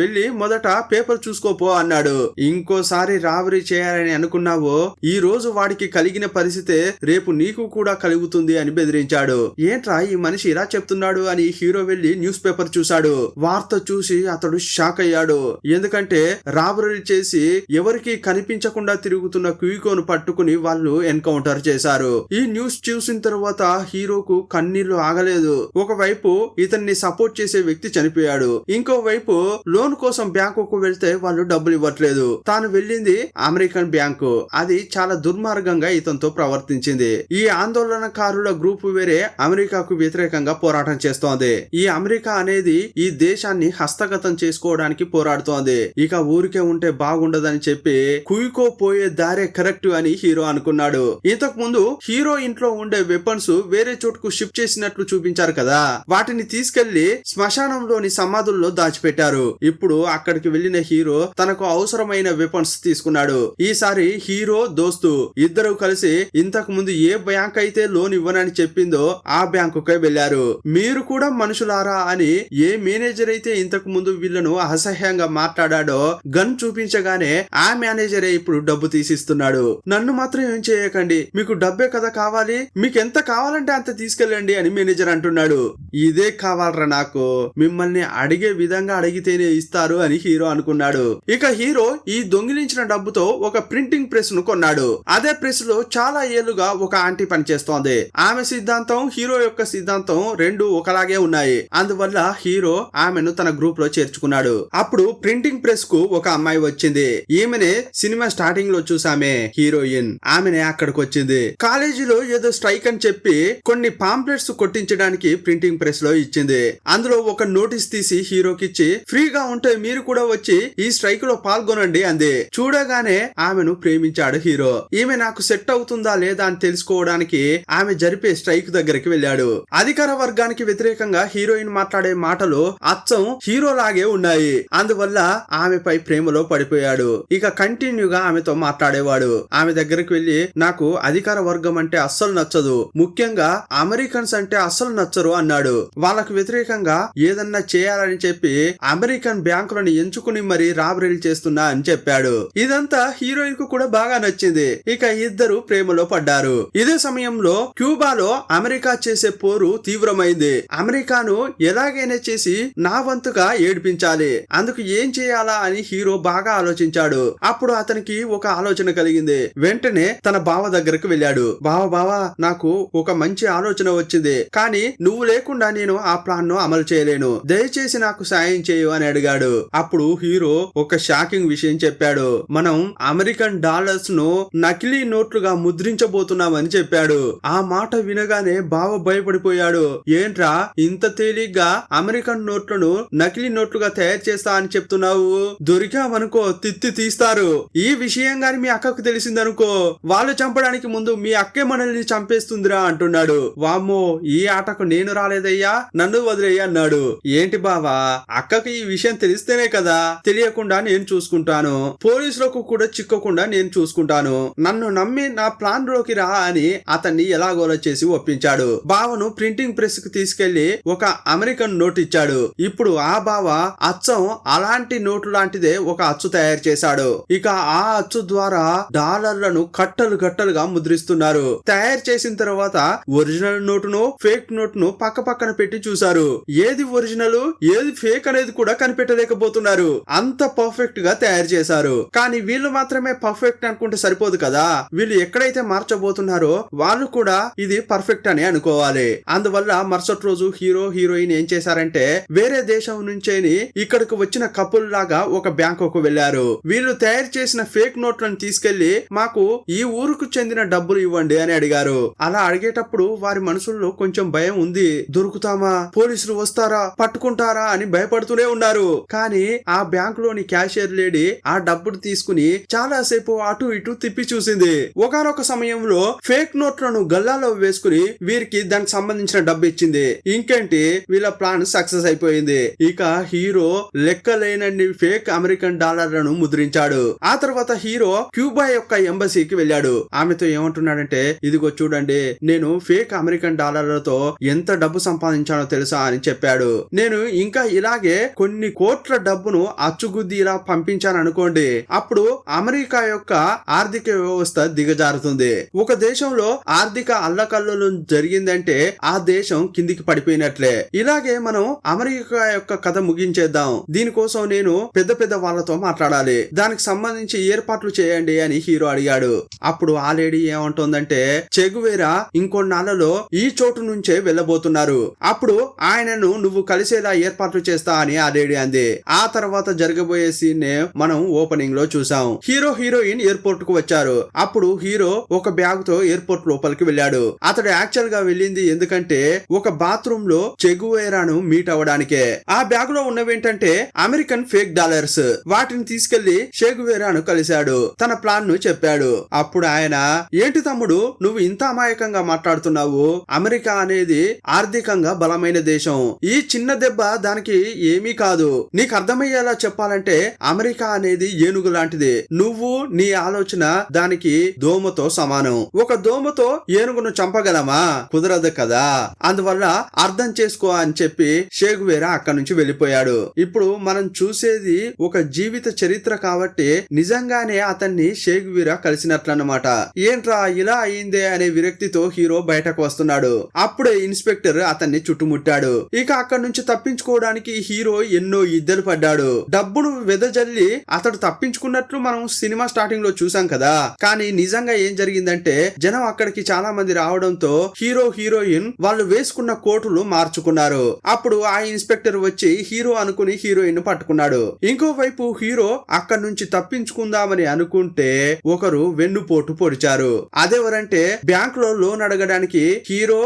వెళ్ళి మొదట పేపర్ చూసుకోపో అన్నాడు. ఇంకోసారి రాబరీ చేయాలని అనుకున్నావో ఈ రోజు వాడికి కలిగిన పరిస్థితే రేపు నీకు కూడా కలుగుతుంది అని బెదిరించాడు. ఏంట్రా ఈ మనిషి ఇలా చెప్తున్నాడు అని హీరో వెళ్లి న్యూస్ పేపర్ చూశాడు. వార్త చూసి అతడు షాక్ అయ్యాడు. ఎందుకంటే రాబరీ చేసి ఎవరికి కనిపించకుండా తిరుగుతున్న క్యూకోను పట్టుకుని వాళ్ళు ఎన్కౌంటర్ చేశారు. ఈ న్యూస్ చూసిన తర్వాత హీరోకు కన్నీళ్లు ఆగలేదు. ఒకవైపు ఇతన్ని సపోర్ట్ చేసే వ్యక్తి చనిపోయాడు, ఇంకోవైపు లోన్ కోసం బ్యాంకుకు వెళ్తే వాళ్ళు డబ్బులు ఇవ్వట్లేదు. తాను వెళ్ళింది అమెరికన్ బ్యాంకు, అది చాలా దుర్మార్గంగా ఇతనితో ప్రవర్తించింది. ఈ ఆందోళనకారుల గ్రూపు వేరే అమెరికాకు వ్యతిరేకంగా పోరాటం చేస్తోంది. ఈ అమెరికా అనేది ఈ దేశాన్ని హస్తగతం చేసుకోవడానికి పోరాడుతోంది. ఇక ఊరికే ఉంటే బాగుండదని చెప్పి కుయికో పోయే దారే కరెక్ట్ అని హీరో అనుకున్నాడు. ఇంతకు ముందు హీరో ఇంట్లో ఉండే వెపన్స్ వేరే చోటుకు షిఫ్ట్ చేసినట్లు చూపించారు కదా, వాటిని తీసుకెళ్లి శ్మశానంలోని సమాధుల్లో దాచిపెట్టారు. ఇప్పుడు అక్కడికి వెళ్లిన హీరో తనకు అవసరమైన వెపన్స్ తీసుకున్నాడు. ఈసారి హీరో దోస్తు ఇద్దరు కలిసి ఇంతకు ముందు ఏ బ్యాంక్ అయితే లోన్ ఇవ్వనని చెప్పిందో ఆ బ్యాంకుకే వెళ్లారు. మీరు కూడా మనుషులారా అని ఏ మేనేజర్ అయితే ఇంతకు ముందు వీళ్లను అసహ్యంగా మాట్లాడాడో గన్ చూపించగానే ఆ మేనేజరే ఇప్పుడు డబ్బు తీసిస్తున్నాడు. నన్ను మాత్రం ఏం చేయకండి, మీకు డబ్బే కదా కావాలి, మీకు ఎంత కావాలంటే అంత తీసుకెళ్ళండి అని మేనేజర్ అంటున్నాడు. ఇదే కావాలరా నాకు, మిమ్మల్ని అడిగే విధంగా అడిగితేనే ఇస్తారు అని హీరో అనుకున్నాడు. ఇక హీరో ఈ దొంగిలించిన డబ్బుతో ఒక ప్రింటింగ్ ప్రెస్ ను కొన్నాడు. అదే ప్రెస్ లో చాలా ఏళ్లుగా ఒక ఆంటీ పనిచేస్తోంది. ఆమె సిద్ధాంతం హీరో యొక్క సిద్ధాంతం రెండు ఒకలాగే ఉన్నాయి. అందువల్ల హీరో ఆమెను తన గ్రూప్ లో చేర్చుకున్నాడు. అప్పుడు ప్రింటింగ్ ప్రెస్ కు ఒక అమ్మాయి వచ్చింది. ఈమెనే సినిమా స్టార్టింగ్ లో చూసామే హీరోయిన్, ఆమెనే అక్కడికి వచ్చింది. కాలేజీలో ఏదో స్ట్రైక్ అని చెప్పి కొన్ని పాంప్లెట్స్ కొట్టించడానికి ప్రింటింగ్ ప్రెస్ లో ఇచ్చింది. అందులో ఒక నోటీస్ తీసి హీరోకి ఇచ్చి ఫ్రీగా ఉంటే మీరు కూడా వచ్చి ఈ స్ట్రైక్ లో పాల్గొనండి అంది. చూడగానే ఆమెను ప్రేమించాడు హీరో. ఈమె నాకు సెట్ అవుతుందా లేదా అని తెలుసుకోవడానికి ఆమె జరిపే స్ట్రైక్ దగ్గరికి వెళ్ళాడు. అధికార వర్గానికి వ్యతిరేకంగా హీరోయిన్ మాట్లాడే మాటలు అచ్చం హీరో లాగే ఉన్నాయి. అందువల్ల ఆమెపై ప్రేమలో పడిపోయాడు. ఇక కంటిన్యూగా ఆమెతో మాట్లాడేవాడు. ఆమె దగ్గరికి వెళ్లి నాకు అధికార వర్గం అంటే అస్సలు నచ్చదు, ముఖ్యంగా అమెరికన్స్ అంటే అస్సలు నచ్చరు అన్నాడు. వాళ్ళకు వ్యతిరేకంగా ఏదన్నా చేయాలని చెప్పి అమెరికన్ బ్యాంకులను ఎంచుకుని మరి రాబరీలు చేస్తున్నా అని చెప్పాడు. ఇదంతా హీరోయిన్ కు కూడా బాగా నచ్చింది. ఇక ఇద్దరు ప్రేమలో పడ్డారు. ఇదే సమయంలో క్యూబాలో అమెరికా చేసే పోరు తీవ్రమైంది. అమెరికాను ఎలాగైనా చేసి నా వంతుగా ఏడిపించాలి, అందుకు ఏం చేయాలా అని హీరో బాగా ఆలోచించాడు. అప్పుడు అతనికి ఒక ఆలోచన కలిగింది. వెంటనే తన బావ దగ్గరకు వెళ్ళాడు. బావా నాకు ఒక మంచి ఆలోచన వచ్చింది, కానీ నువ్వు లేకుండా నేను ఆ ప్లాన్ ను అమలు చేయలేను, దయచేసి నాకు సాయం చేయు అని అడిగాడు. అప్పుడు హీరో ఒక షాకింగ్ విషయం చెప్పాడు. మనం అమెరికన్ డాలర్స్ ను నకిలీ నోట్లుగా ముద్రించబోతున్నామని చెప్పాడు. ఆ మాట వినగానే బావ భయపడిపోయాడు. ఏంట్రా ఇంత తేలిగ్గా అమెరికన్ నోట్లను నకిలీ నోట్లుగా తయారు చేస్తా అని చెప్తున్నావు, దొరికామనుకో తిత్తి తీస్తారు. ఈ విషయం గాని మీ అక్కకు తెలిసిందనుకో వాళ్ళు చంపడానికి ముందు మీ అక్కే మనల్ని చంపేస్తుందిరా అంటున్నాడు. వామ్మో ఈ ఆటకు నేను రాలేదయ్యా, నన్ను వదిలేయ్యా అన్నాడు. ఏంటి బావా, అక్కకు ఈ విషయం తెలిస్తేనే కదా, తెలియకుండా నేను చూసుకుంటాను, పోలీసులకు కూడా చిక్కకుండా నేను చూసుకుంటాను, నన్ను నమ్మి నా ప్లాన్ లోకి రా అని అతన్ని ఎలాగోలా చేసి ఒప్పించాడు. బావను ప్రింటింగ్ ప్రెస్ కు తీసుకెళ్లి ఒక అమెరికన్ నోట్ ఇచ్చాడు. ఇప్పుడు ఆ బావ అచ్చం అలాంటి నోటు లాంటిదే ఒక అచ్చు తయారు చేశాడు. ఇక ఆ అచ్చు ద్వారా డాలర్లను కట్టలు కట్టలుగా ముద్రిస్తున్నారు. తయారు చేసిన తర్వాత ఒరిజినల్ నోటును ఫేక్ నోటును పక్క పక్కన పెట్టి చూశారు. ఏది ఒరిజినల్ ఏది ఫేక్ అనేది కూడా కనిపెట్టలేకపోతున్నారు. అంత పర్ఫెక్ట్ గా తయారు చేశారు. కానీ వీళ్ళు మాత్రమే పర్ఫెక్ట్ అనుకుంటే సరిపోదు కదా, వీళ్ళు ఎక్కడైతే మార్చబోతున్నారో వాళ్ళు కూడా ఇది పర్ఫెక్ట్ అని అనుకోవాలి. అందువల్ల మరుసటి రోజు హీరో హీరోయిన్ ఏం చేశారంటే వేరే దేశం నుంచేని ఇక్కడికి వచ్చిన కపుల్ లాగా ఒక బ్యాంకుకు వెళ్లారు. వీళ్ళు తయారు చేసిన ఫేక్ నోట్లను తీసుకెళ్లి మాకు ఈ ఊరుకు చెందిన డబ్బులు ఇవ్వండి అని అడిగారు. అలా అడిగేటప్పుడు వారి మనసుల్లో కొంచెం భయం ఉంది. దొరుకుతామా, పోలీసులు వస్తారా, పట్టుకుంటారా అని భయపడుతూనే ఉన్నారు. కానీ ఆ బ్యాంకులోని క్యాషియర్ లేడీ ఆ డబ్బును తీసుకుని చాలా సేపు అటు ఇటు తిప్పి చూసింది. ఒకానొక సమయంలో ఫేక్ నోట్లను గల్లాలో వేసుకుని వీరికి దానికి సంబంధించిన డబ్బు ఇచ్చింది. ఇంకేంటి వీళ్ళ ప్లాన్ సక్సెస్ అయిపోయింది. ఇక హీరో లెక్కలేనన్ని ఫేక్ అమెరికన్ డాలర్లను ముద్రించాడు. ఆ తర్వాత హీరో క్యూబా యొక్క ఎంబసీకి వెళ్ళాడు. ఆమెతో ఏమంటున్నాడంటే ఇదిగో చూడండి, నేను ఫేక్ అమెరికన్ డాలర్లతో ఎంత డబ్బు సంపాదించానో తెలుసా అని చెప్పాడు. నేను ఇంకా ఇలాగే కొన్ని కోట్ల డబ్బును అచ్చుగుద్ది ఇలా పంపించాను అనుకోండి, అప్పుడు అమెరికా యొక్క ఆర్థిక వ్యవస్థ దిగజారుతుంది. ఒక దేశంలో ఆర్థిక అల్లకల్లోలం జరిగిందంటే ఆ దేశం కిందికి పడిపోయినట్లే. ఇలాగే మనం అమెరికా యొక్క కథ ముగించేద్దాం. దీనికోసం నేను పెద్ద పెద్ద వాళ్ళతో మాట్లాడాలి, దానికి సంబంధించి ఏర్పాట్లు చేయండి అని హీరో అడిగాడు. అప్పుడు ఆ లేడీ ఏమంటుందంటే, చెగువేరా ఇంకొన్నాళ్లలో ఈ చోటు నుంచే వెళ్ళబోతున్నారు, అప్పుడు ఆయనను నువ్వు కలిసేలా ఏర్పాట్లు చేస్తా అని ఆ లేడీ అంది. ఆ తర్వాత జరగబోయే సీన్ నే మనం ఓపెనింగ్ లో చూసాం. హీరో హీరోయిన్ ఎయిర్పోర్ట్ కు వచ్చారు. అప్పుడు హీరో ఒక బ్యాగ్ తో ఎయిర్పోర్ట్ లోపలికి వెళ్ళాడు. అతడు యాక్చువల్ గా వెళ్ళింది ఎందుకంటే ఒక బాత్రూమ్ లో చెగువేరాను మీట్ అవ్వడానికే. ఆ బ్యాగ్ లో ఉన్నవేంటంటే అమెరికన్ ఫేక్ డాలర్స్. వాటిని తీసుకెళ్లి చెగువేరాను కలిశాడు, తన ప్లాన్ ను చెప్పాడు. అప్పుడు ఆయన, ఏంటి తమ్ముడు నువ్వు ఇంత అమాయకంగా మాట్లాడుతున్నావు, అమెరికా అనేది ఆర్థికంగా బలమైన దేశం, ఈ చిన్న దెబ్బ దానికి ఏమీ కాదు. నీకు అర్థమయ్యేలా చెప్పాలంటే అమెరికా అనేది ఏనుగు లాంటిది, నువ్వు నీ ఆలోచన దానికి దోమతో సమానం. ఒక దోమతో ఏనుగును చంపగలమా? కుదరదు కదా, అందువల్ల అర్థం చేసుకో అని చెప్పి షేగువేరా అక్కడి నుంచి వెళ్ళిపోయాడు. ఇప్పుడు మనం చూసేది ఒక జీవిత చరిత్ర కాబట్టి నిజంగానే అతన్ని షేగువేరా కలిసినట్లన్నమాట. ఏంట్రా ఇలా అయిందే అనే విరక్తితో హీరో బయటకు వస్తున్నాడు. అప్పుడే ఇన్స్పెక్టర్ అతన్ని చుట్టుముట్టాడు. ఇక అక్కడి నుంచి తప్పించుకోవడానికి హీరో ఎన్నో ఇద్దరు పడ్డాడు. డబ్బును వెదజల్లి అతడు తప్పించుకున్నట్లు మనం సినిమా స్టార్టింగ్ లో చూసాం కదా, కానీ నిజంగా ఏం జరిగిందంటే జనం అక్కడికి చాలా మంది రావడంతో హీరో హీరోయిన్ వాళ్ళు వేసుకున్న కోటులు మార్చుకున్నారు. అప్పుడు ఆ ఇన్స్పెక్టర్ వచ్చి హీరో అనుకుని హీరోయిన్ పట్టుకున్నాడు. ఇంకోవైపు హీరో అక్కడి నుంచి తప్పించుకుందామని అనుకుంటే ఒకరు వెన్నుపోటు పొడిచారు. అదెవరంటే బ్యాంక్ లో లోన్ అడగడానికి హీరో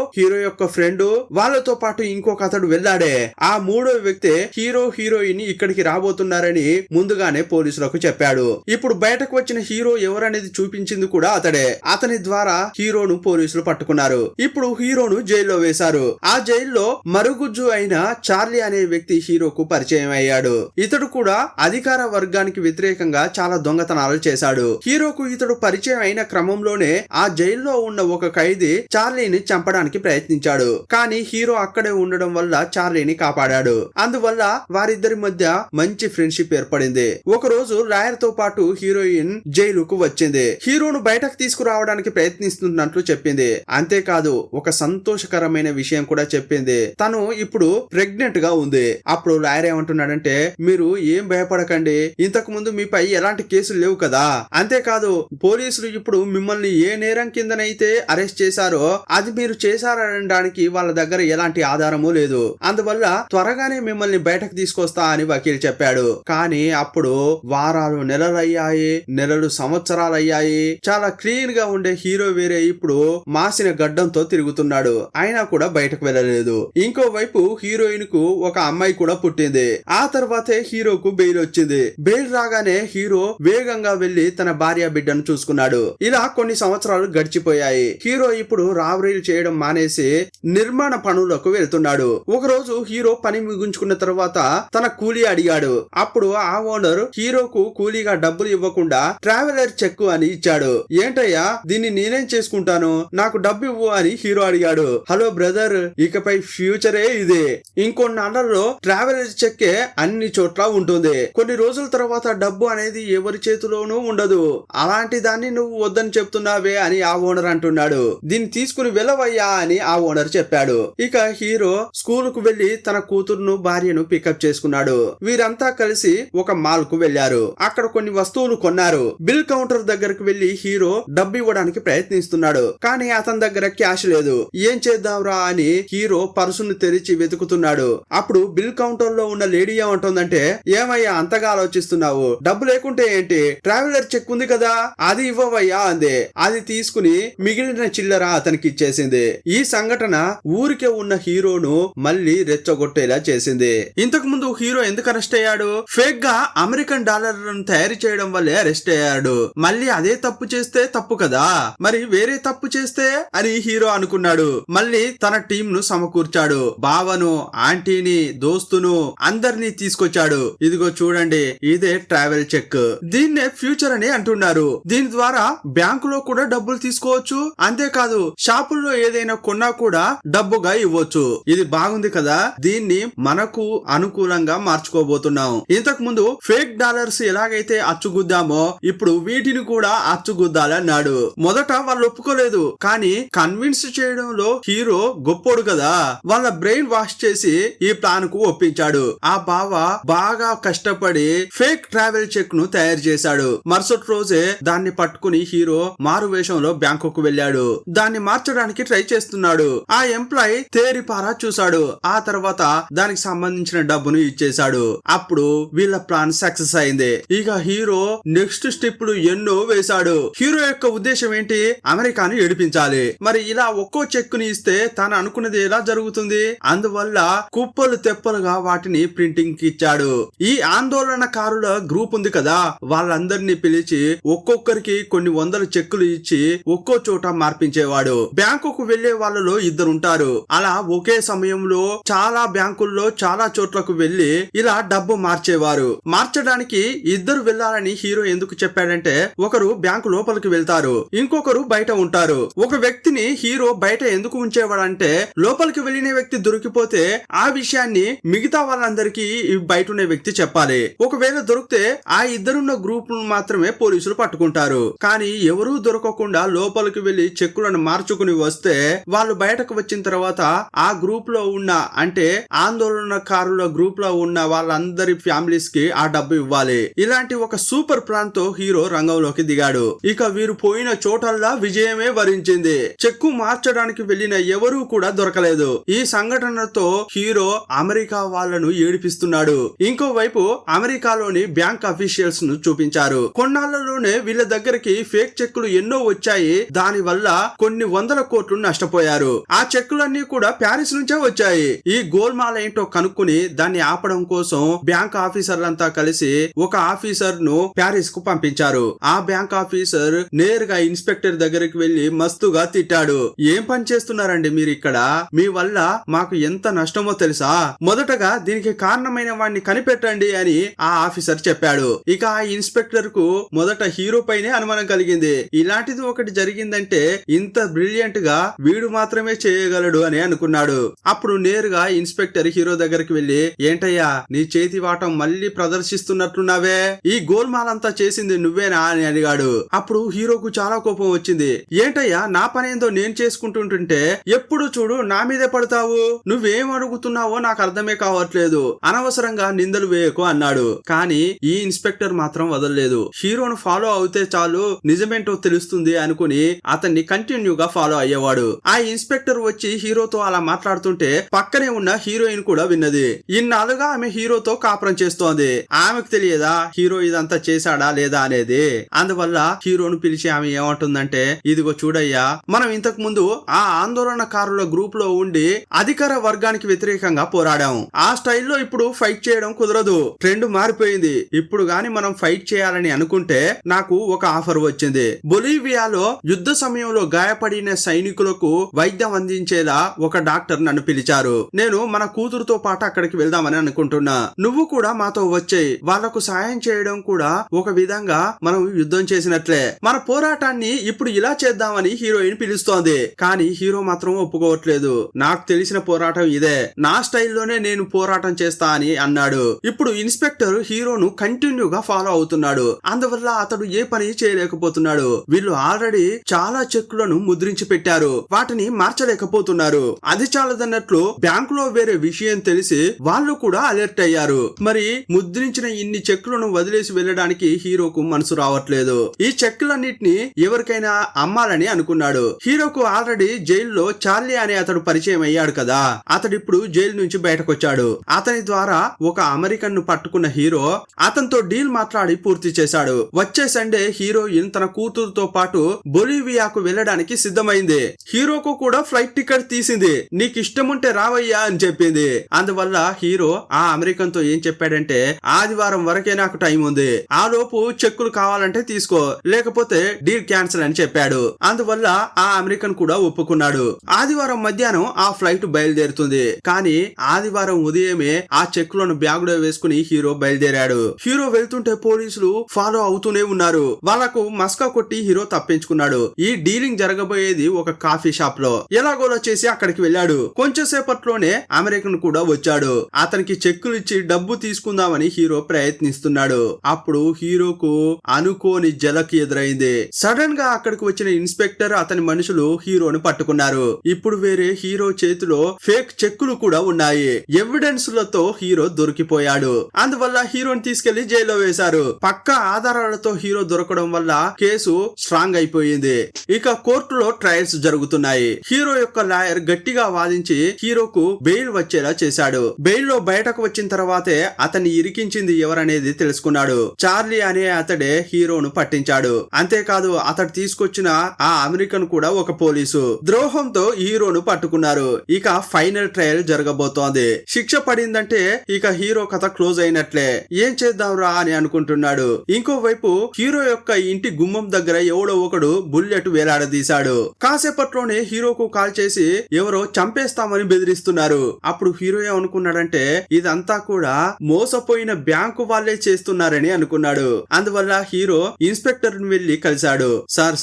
యొక్క ఫ్రెండ్ వాళ్ళతో పాటు ఇంకొక అతడు వెళ్ళాడే, ఆ మూడో వ్యక్తి హీరో హీరోయిన్ ఇక్కడికి రాబోతున్నారని ముందుగానే పోలీసులకు చెప్పాడు. ఇప్పుడు బయటకు వచ్చిన హీరో ఎవరనేది చూపించింది కూడా అతడే. అతని ద్వారా హీరోను పోలీసులు పట్టుకున్నారు. ఇప్పుడు హీరోను జైల్లో వేశారు. ఆ జైల్లో మరుగుజ్జు అయిన చార్లీ అనే వ్యక్తి హీరోకు పరిచయం అయ్యాడు. ఇతడు కూడా అధికార వర్గానికి వ్యతిరేకంగా చాలా దొంగతనాలు చేశాడు. హీరోకు ఇతడు పరిచయం అయిన క్రమంలోనే ఆ జైల్లో ఉన్న ఒక ఖైదీ చార్లీని చంపడానికి ప్రయత్నించాడు. కానీ హీరో అక్కడే ఉండడం వల్ల చార్లీని కాపాడాడు. అందువల్ల వారిద్దరి మధ్య మంచి ఫ్రెండ్షిప్ ఏర్పడింది. ఒక రోజు లాయర్ తో పాటు హీరోయిన్ జైలుకు వచ్చింది. హీరోను బయటకు తీసుకురావడానికి ప్రయత్నిస్తున్నట్లు చెప్పింది. అంతేకాదు ఒక సంతోషకరమైన విషయం కూడా చెప్పింది, తను ఇప్పుడు ప్రెగ్నెంట్ గా ఉంది. అప్పుడు లాయర్ ఏమంటున్నాడంటే, మీరు ఏం భయపడకండి, ఇంతకు ముందు మీపై ఎలాంటి కేసులు లేవు కదా, అంతేకాదు పోలీసులు ఇప్పుడు మిమ్మల్ని ఏ నేరం కిందనైతే అరెస్ట్ చేశారో అది మీరు చేశారనడానికి వాళ్ళ దగ్గర ఎలాంటి ఆధారము లేదు, అందువల్ల త్వరగానే మిమ్మల్ని బయటకు తీసుకొస్తా అని వకీల్ చెప్పాడు. కానీ అప్పుడు వారాలు నెలలయ్యాయి, నెలలు సంవత్సరాలయ్యాయి. చాలా క్లీన్ గా ఉండే హీరో వేరే ఇప్పుడు మాసిన గడ్డంతో తిరుగుతున్నాడు. అయినా కూడా బయటకు వెళ్ళలేదు. ఇంకోవైపు హీరోయిన్ కు ఒక అమ్మాయి కూడా పుట్టింది. ఆ తర్వాతే హీరోకు బెయిల్ వచ్చింది. బెయిల్ రాగానే హీరో వేగంగా వెళ్లి తన భార్య బిడ్డను చూసుకున్నాడు. ఇలా కొన్ని సంవత్సరాలు గడిచిపోయాయి. హీరో ఇప్పుడు రాబరీలు చేయడం మానేసి నిర్మాణ పనులకు వెళ్తున్నాడు. ఒక రోజు హీరో పని ముగించుకున్న తర్వాత తన కూలీ అడిగాడు. అప్పుడు ఆ ఓనర్ హీరోకు కూలీగా డబ్బులు ఇవ్వకుండా ట్రావెలర్ చెక్ అని ఇచ్చాడు. ఏంటయ్యా దీన్ని నేనేం చేసుకుంటాను, నాకు డబ్బు ఇవ్వు అని హీరో అడిగాడు. హలో బ్రదర్, ఇకపై ఫ్యూచరే ఇదే, ఇంకొన్నాళ్లలో ట్రావెలర్ చెక్కే అన్ని చోట్ల ఉంటుంది. కొన్ని రోజుల తర్వాత డబ్బు అనేది ఎవరి చేతిలోనూ ఉండదు. అలాంటి దాన్ని నువ్వు వద్దని చెప్తున్నావే అని ఆ ఓనర్ అంటున్నాడు. దీన్ని తీసుకుని వెళ్ళవయ్యా అని ఆ ఓనర్ చెప్పాడు. ఇక హీరో స్కూల్ కు వెళ్లి తన కూతురును భార్యను పికప్ చేసుకున్నాడు. వీరంతా కలిసి ఒక మాల్ కు వెళ్లారు. అక్కడ కొన్ని వస్తువులు కొన్నారు. బిల్ కౌంటర్ దగ్గరకు వెళ్లి హీరో డబ్బు ఇవ్వడానికి ప్రయత్నిస్తున్నాడు. కానీ అతని దగ్గర క్యాష్ లేదు. ఏం చేద్దాంరా అని హీరో పర్సును తెరిచి వెతుకుతున్నాడు. అప్పుడు బిల్ కౌంటర్ లో ఉన్న లేడీ ఏమంటుందంటే, ఏమయ్యా అంతగా ఆలోచిస్తున్నావు, డబ్బు లేకుంటే ఏంటి, ట్రావెలర్ చెక్ ఉంది కదా అది ఇవ్వవయ్యా అందే. అది తీసుకుని మిగిలిన చిల్లర అతనికి ఇచ్చేసింది. ఈ సంఘటన ఊరికే ఉన్న హీరోను మళ్ళీ రెచ్చగొట్టేలా చేసింది. ఇంతకు ముందు హీరో ఎందుకు అరెస్ట్ అయ్యాడు? ఫేక్ గా అమెరికన్ డాలర్లను తయారు చేయడం వల్లే అరెస్ట్ అయ్యాడు. మళ్ళీ అదే తప్పు చేస్తే తప్పు కదా, మరి వేరే తప్పు చేస్తే అని హీరో అనుకున్నాడు. మళ్ళీ తన టీం ను సమకూర్చాడు. బావను, ఆంటీని, దోస్తును అందరినీ తీసుకొచ్చాడు. ఇదిగో చూడండి, ఇదే ట్రావెల్ చెక్, దీన్నే ఫ్యూచర్ అని అంటున్నారు. దీని ద్వారా బ్యాంకులో కూడా డబ్బులు తీసుకోవచ్చు. అంతేకాదు షాపుల్లో ఏదైనా కొన్నా కూడా డబ్బుగా ఇవ్వచ్చు. ఇది బాగుంది కదా, దీన్ని మనకు అనుకూలంగా మార్చుకోబోతున్నాం. ఇంతకు ముందు ఫేక్ డాలర్స్ ఎలాగైతే అచ్చుగుద్దామో ఇప్పుడు వీటిని కూడా అచ్చుగుద్దాలన్నాడు. మొదట వాళ్ళు ఒప్పుకోలేదు, కానీ కన్విన్స్ చేయడంలో హీరో గొప్పోడు కదా, వాళ్ళ బ్రెయిన్ వాష్ చేసి ఈ ప్లాన్ కు ఒప్పించాడు. ఆ బావ బాగా కష్టపడి ఫేక్ ట్రావెల్ చెక్ ను తయారు చేశాడు. మరుసటి రోజే దాన్ని పట్టుకుని హీరో మారు వేషంలో బ్యాంకుకు వెళ్ళాడు. దాన్ని మార్చడానికి ట్రై చేస్తున్నాడు. ఆ ఎంప్లాయ్ తేరిపారా చూశాడు. ఆ తర్వాత దానికి సంబంధించిన డబ్బును ఇచ్చేశాడు. అప్పుడు వీళ్ళ ప్లాన్ సక్సెస్ అయింది. ఇక హీరో నెక్స్ట్ స్టెప్లు ఎన్నో వేశాడు. హీరో యొక్క ఉద్దేశం ఏంటి? అమెరికాను ఏడిపించాలి. మరి ఇలా ఒక్కో చెక్కుని ఇస్తే తాను అనుకున్నది ఎలా జరుగుతుంది? అందువల్ల కుప్పలు తెప్పలుగా వాటిని ప్రింటింగ్ కి ఇచ్చాడు. ఈ ఆందోళనకారుల గ్రూప్ ఉంది కదా, వాళ్ళందరినీ పిలిచి ఒక్కొక్కరికి కొన్ని వందల చెక్కులు ఇచ్చి ఒక్కో చోట మార్పించేవాడు. బ్యాంకుకు వెళ్లే వాళ్ళలో ఇద్దరుంటారు. అలా ఒకే సమయంలో చాలా బ్యాంకుల్లో చాలా చోట్లకు వెళ్లి ఇలా డబ్బు మార్చేవారు. మార్చడానికి ఇద్దరు వెళ్లాలని హీరో ఎందుకు చెప్పాడంటే, ఒకరు బ్యాంకు లోపలికి వెళ్తారు, ఇంకొకరు బయట ఉంటారు. ఒక వ్యక్తిని హీరో బయట ఎందుకు ఉంచేవాడంటే, లోపలికి వెళ్లిన వ్యక్తి దొరికిపోతే ఆ విషయాన్ని మిగతా వాళ్ళందరికీ బయట ఉన్న వ్యక్తి చెప్పాలి. ఒకవేళ దొరికితే ఆ ఇద్దరున్న గ్రూప్ మాత్రమే పోలీసులు పట్టుకుంటారు. కానీ ఎవరూ దొరకకుండా లోపలికి వెళ్లి చెక్కులను మార్చుకుని వస్తే వాళ్ళు బయటకు వచ్చిన తర్వాత ఆ గ్రూప్ లో ఉన్న, అంటే ఆందోళనకారుల గ్రూప్ లో ఉన్న వాళ్ళందరి ఫ్యామిలీస్ కి ఆ డబ్బు ఇవ్వాలి. ఇలాంటి ఒక సూపర్ ప్లాన్ తో హీరో రంగంలోకి దిగాడు. ఇక వీరు పోయిన చోటల్లా విజయమే వరించింది. చెక్కు మార్చడానికి వెళ్లిన ఎవరూ కూడా దొరకలేదు. ఈ సంఘటనతో హీరో అమెరికా వాళ్ళను ఏడిపిస్తున్నాడు. ఇంకోవైపు అమెరికాలోని బ్యాంక్ అఫీషియల్స్ ను చూపించారు. కొన్నాళ్లలోనే వీళ్ళ దగ్గరికి ఫేక్ చెక్కులు ఎన్నో వచ్చాయి. దాని వల్ల కొన్ని వందల కోట్లు నష్టపోయారు. ఆ చెక్కులన్నీ కూడా ప్యారిస్ నుంచే వచ్చాయి. ఈ గోల్మాల్ ఏంటో కనుక్కుని దాన్ని ఆపడం కోసం బ్యాంక్ ఆఫీసర్లంతా కలిసి ఒక ఆఫీసర్ ను ప్యారిస్ కు పంపించారు. ఆ బ్యాంక్ ఆఫీసర్ నేరుగా ఇన్స్పెక్టర్ దగ్గరికి వెళ్లి మస్తుగా తిట్టాడు. ఏం పని చేస్తున్నారండి మీరు ఇక్కడ? మీ వల్ల మాకు ఎంత నష్టమో తెలుసా? మొదటగా దీనికి కారణమైన వాడిని కనిపెట్టండి అని ఆ ఆఫీసర్ చెప్పాడు. ఇక ఆ ఇన్స్పెక్టర్ కు మొదట హీరో పైనే అనుమానం కలిగింది. ఇలాంటిది ఒకటి జరిగిందంటే ఇంత బ్రిలియంట్ గా వీడు మాత్రమే చేయగలడు అని అనుకున్నాడు. అప్పుడు నేరుగా ఇన్స్పెక్టర్ హీరో దగ్గరికి వెళ్లి, ఏంటయ్యా నీ చేతి వాటం మళ్ళీ ప్రదర్శిస్తున్నట్లున్నావే, ఈ గోల్మాల్ అంతా చేసింది నువ్వేనా అని అడిగాడు. అప్పుడు హీరోకు చాలా కోపం వచ్చింది. ఏంటయ్యా నా పనేందో నేను చేసుకుంటుంటుంటే ఎప్పుడు చూడు నా మీదే పడతావు, నువ్వేం అడుగుతున్నావో నాకు అర్థమే కావట్లేదు, అనవసరంగా నిందలు వేయకు అన్నాడు. కానీ ఈ ఇన్స్పెక్టర్ మాత్రం వదలలేదు. హీరోను ఫాలో అవుతే చాలు నిజమేంటో తెలుస్తుంది అనుకుని అతన్ని కంటిన్యూగా ఫాలో అయ్యేవాడు. ఆ ఇన్స్పెక్టర్ వచ్చి హీరోతో అలా మాట్లాడుతుంటే పక్కనే ఉన్న హీరోయిన్ కూడా విన్నది. ఇన్నాళ్ళుగా ఆమె హీరోతో కాపురం చేస్తోంది. ఆమెకు తెలియదా హీరో ఇదంతా చేశాడా లేదా అనేది? అందువల్ల హీరోను పిలిచి ఆమె ఏమంటుందంటే, ఇదిగో చూడయ్యా, మనం ఇంతకు ముందు ఆ ఆందోళనకారుల గ్రూప్ లో ఉండి అధికార వర్గానికి వ్యతిరేకంగా పోరాడాం. ఆ స్టైల్లో ఇప్పుడు ఫైట్ చేయడం కుదరదు. ట్రెండ్ మారిపోయింది. ఇప్పుడు గాని మనం ఫైట్ చేయాలని అనుకుంటే నాకు ఒక ఆఫర్ వచ్చింది. బొలీవియాలో యుద్ధ సమయంలో గాయపడిన సైనికులకు వైద్యం అందించేలా ఒక డాక్టర్ నన్ను పిలిచారు. నేను మన కూతురుతో పాటు అక్కడికి వెళ్దామని అనుకుంటున్నా. నువ్వు కూడా మాతో వచ్చేయి. వాళ్లకు సాయం చేయడం కూడా ఒక విధంగా మనం యుద్ధం చేసినట్లే. మన పోరాటాన్ని ఇప్పుడు ఇలా చేద్దామని హీరోయిన్ పిలుస్తోంది. కానీ హీరో మాత్రం ఒప్పుకోవట్లేదు. నాకు తెలిసిన పోరాటం ఇదే, నా స్టైల్లోనే నేను పోరాటం చేస్తా అని అన్నాడు. ఇప్పుడు ఇన్స్పెక్టర్ హీరోను కంటిన్యూగా ఫాలో అవుతున్నాడు. అందువల్ల అతడు ఏ పని చేయలేకపోతున్నాడు. వీళ్ళు ఆల్రెడీ చాలా చెక్కులను ముద్రించి పెట్టారు, వాటిని మార్చలేకపోతున్నారు. అది చాలదన్నట్లు బ్యాంకులో వేరే విషయం తెలిసి వాళ్ళు కూడా అలర్ట్ అయ్యారు. మరి ముద్రించిన ఇన్ని చెక్కులను వదిలేసి వెళ్ళడానికి హీరోకు మనసు రావట్లేదు. ఈ చెక్కులన్నిటిని ఎవరికైనా అమ్మాలని అనుకున్నాడు. హీరోకు ఆల్రెడీ జైల్లో చార్లీ అనే అతడు పరిచయం అయ్యాడు కదా, అతడిప్పుడు జైలు నుంచి బయటకు వచ్చాడు. అతని ద్వారా ఒక అమెరికన్ ను పట్టుకున్న హీరో అతనితో డీల్ మాట్లాడి పూర్తి చేశాడు. వచ్చే సండే హీరోయిన్ తన కూతురుతో పాటు బొలీవియాకు వెళ్ళడానికి సిద్ధమైంది. హీరోకు కూడా ఫ్లైట్ టికెట్ తీసింది. నీకు ఇష్టం ఉంటే రావయ్యా అని చెప్పింది. అందువల్ల హీరో ఆ అమెరికన్ తో ఏం చెప్పాడంటే, ఆదివారం వరకే నాకు టైం ఉంది, ఆ లోపు చెక్కులు కావాలంటే తీసుకో, లేకపోతే డీల్ క్యాన్సిల్ అని చెప్పాడు. అందువల్ల ఆ అమెరికన్ కూడా ఒప్పుకున్నాడు. ఆదివారం మధ్యాహ్నం ఆ ఫ్లైట్ బయలుదేరుతుంది. కానీ ఆదివారం ఉదయమే ఆ చెక్కులను బ్యాగులో వేసుకుని హీరో బయలుదేరాడు. హీరో వెళ్తుంటే పోలీసులు ఫాలో అవుతూనే ఉన్నారు. వాళ్లకు మస్కా కొట్టి హీరో తప్పించుకున్నాడు. ఈ డీలింగ్ జరగబోయేది ఒక కాఫీ షాప్ లో. ఎలాగోలా చేసి అక్కడికి వెళ్ళాడు. కొంచెం కొంచెం సేపట్లోనే అమెరికన్ కూడా వచ్చాడు. అతనికి చెక్కులు ఇచ్చి డబ్బు తీసుకుందామని హీరో ప్రయత్నిస్తున్నాడు. అప్పుడు హీరోకు అనుకోని జలక్ ఎదురైంది. సడన్ గా అక్కడికి వచ్చిన ఇన్స్పెక్టర్ అతని మనుషులు హీరోను పట్టుకున్నారు. ఇప్పుడు వేరే హీరో చేతిలో ఫేక్ చెక్కులు కూడా ఉన్నాయి. ఎవిడెన్స్ లతో హీరో దొరికిపోయాడు. అందువల్ల హీరోని తీసుకెళ్లి జైల్లో వేశారు. పక్కా ఆధారాలతో హీరో దొరకడం వల్ల కేసు స్ట్రాంగ్ అయిపోయింది. ఇక కోర్టులో ట్రయల్స్ జరుగుతున్నాయి. హీరో యొక్క లాయర్ గట్టిగా వాదించి హీరోకు బెయిల్ వచ్చేలా చేశాడు. బెయిల్ లో బయటకు వచ్చిన తర్వాతే అతన్ని ఇరికించింది ఎవరనేది తెలుసుకున్నాడు. చార్లీ అనే అతడే హీరోను పట్టించాడు. అంతేకాదు అతడు తీసుకొచ్చిన ఆ అమెరికన్ కూడా ఒక పోలీసు. ద్రోహంతో హీరోను పట్టుకున్నారు. ఇక ఫైనల్ ట్రయల్ జరగబోతోంది. శిక్ష పడిందంటే ఇక హీరో కథ క్లోజ్ అయినట్లే. ఏం చేద్దాం రా అని అనుకుంటున్నాడు. ఇంకోవైపు హీరో యొక్క ఇంటి గుమ్మం దగ్గర ఎవడో ఒకడు బుల్లెట్ వేలాడదీశాడు. కాసేపట్లోనే హీరోకు కాల్ చేసి ఎవరో చంపేస్తామని బెదిరిస్తున్నారు. అప్పుడు హీరో ఏమనుకున్నాడంటే ఇదంతా కూడా మోసపోయిన బ్యాంకు వాళ్ళే చేస్తున్నారని అనుకున్నాడు. అందువల్ల హీరో ఇన్స్పెక్టర్ ని వెళ్లి కలిశాడు.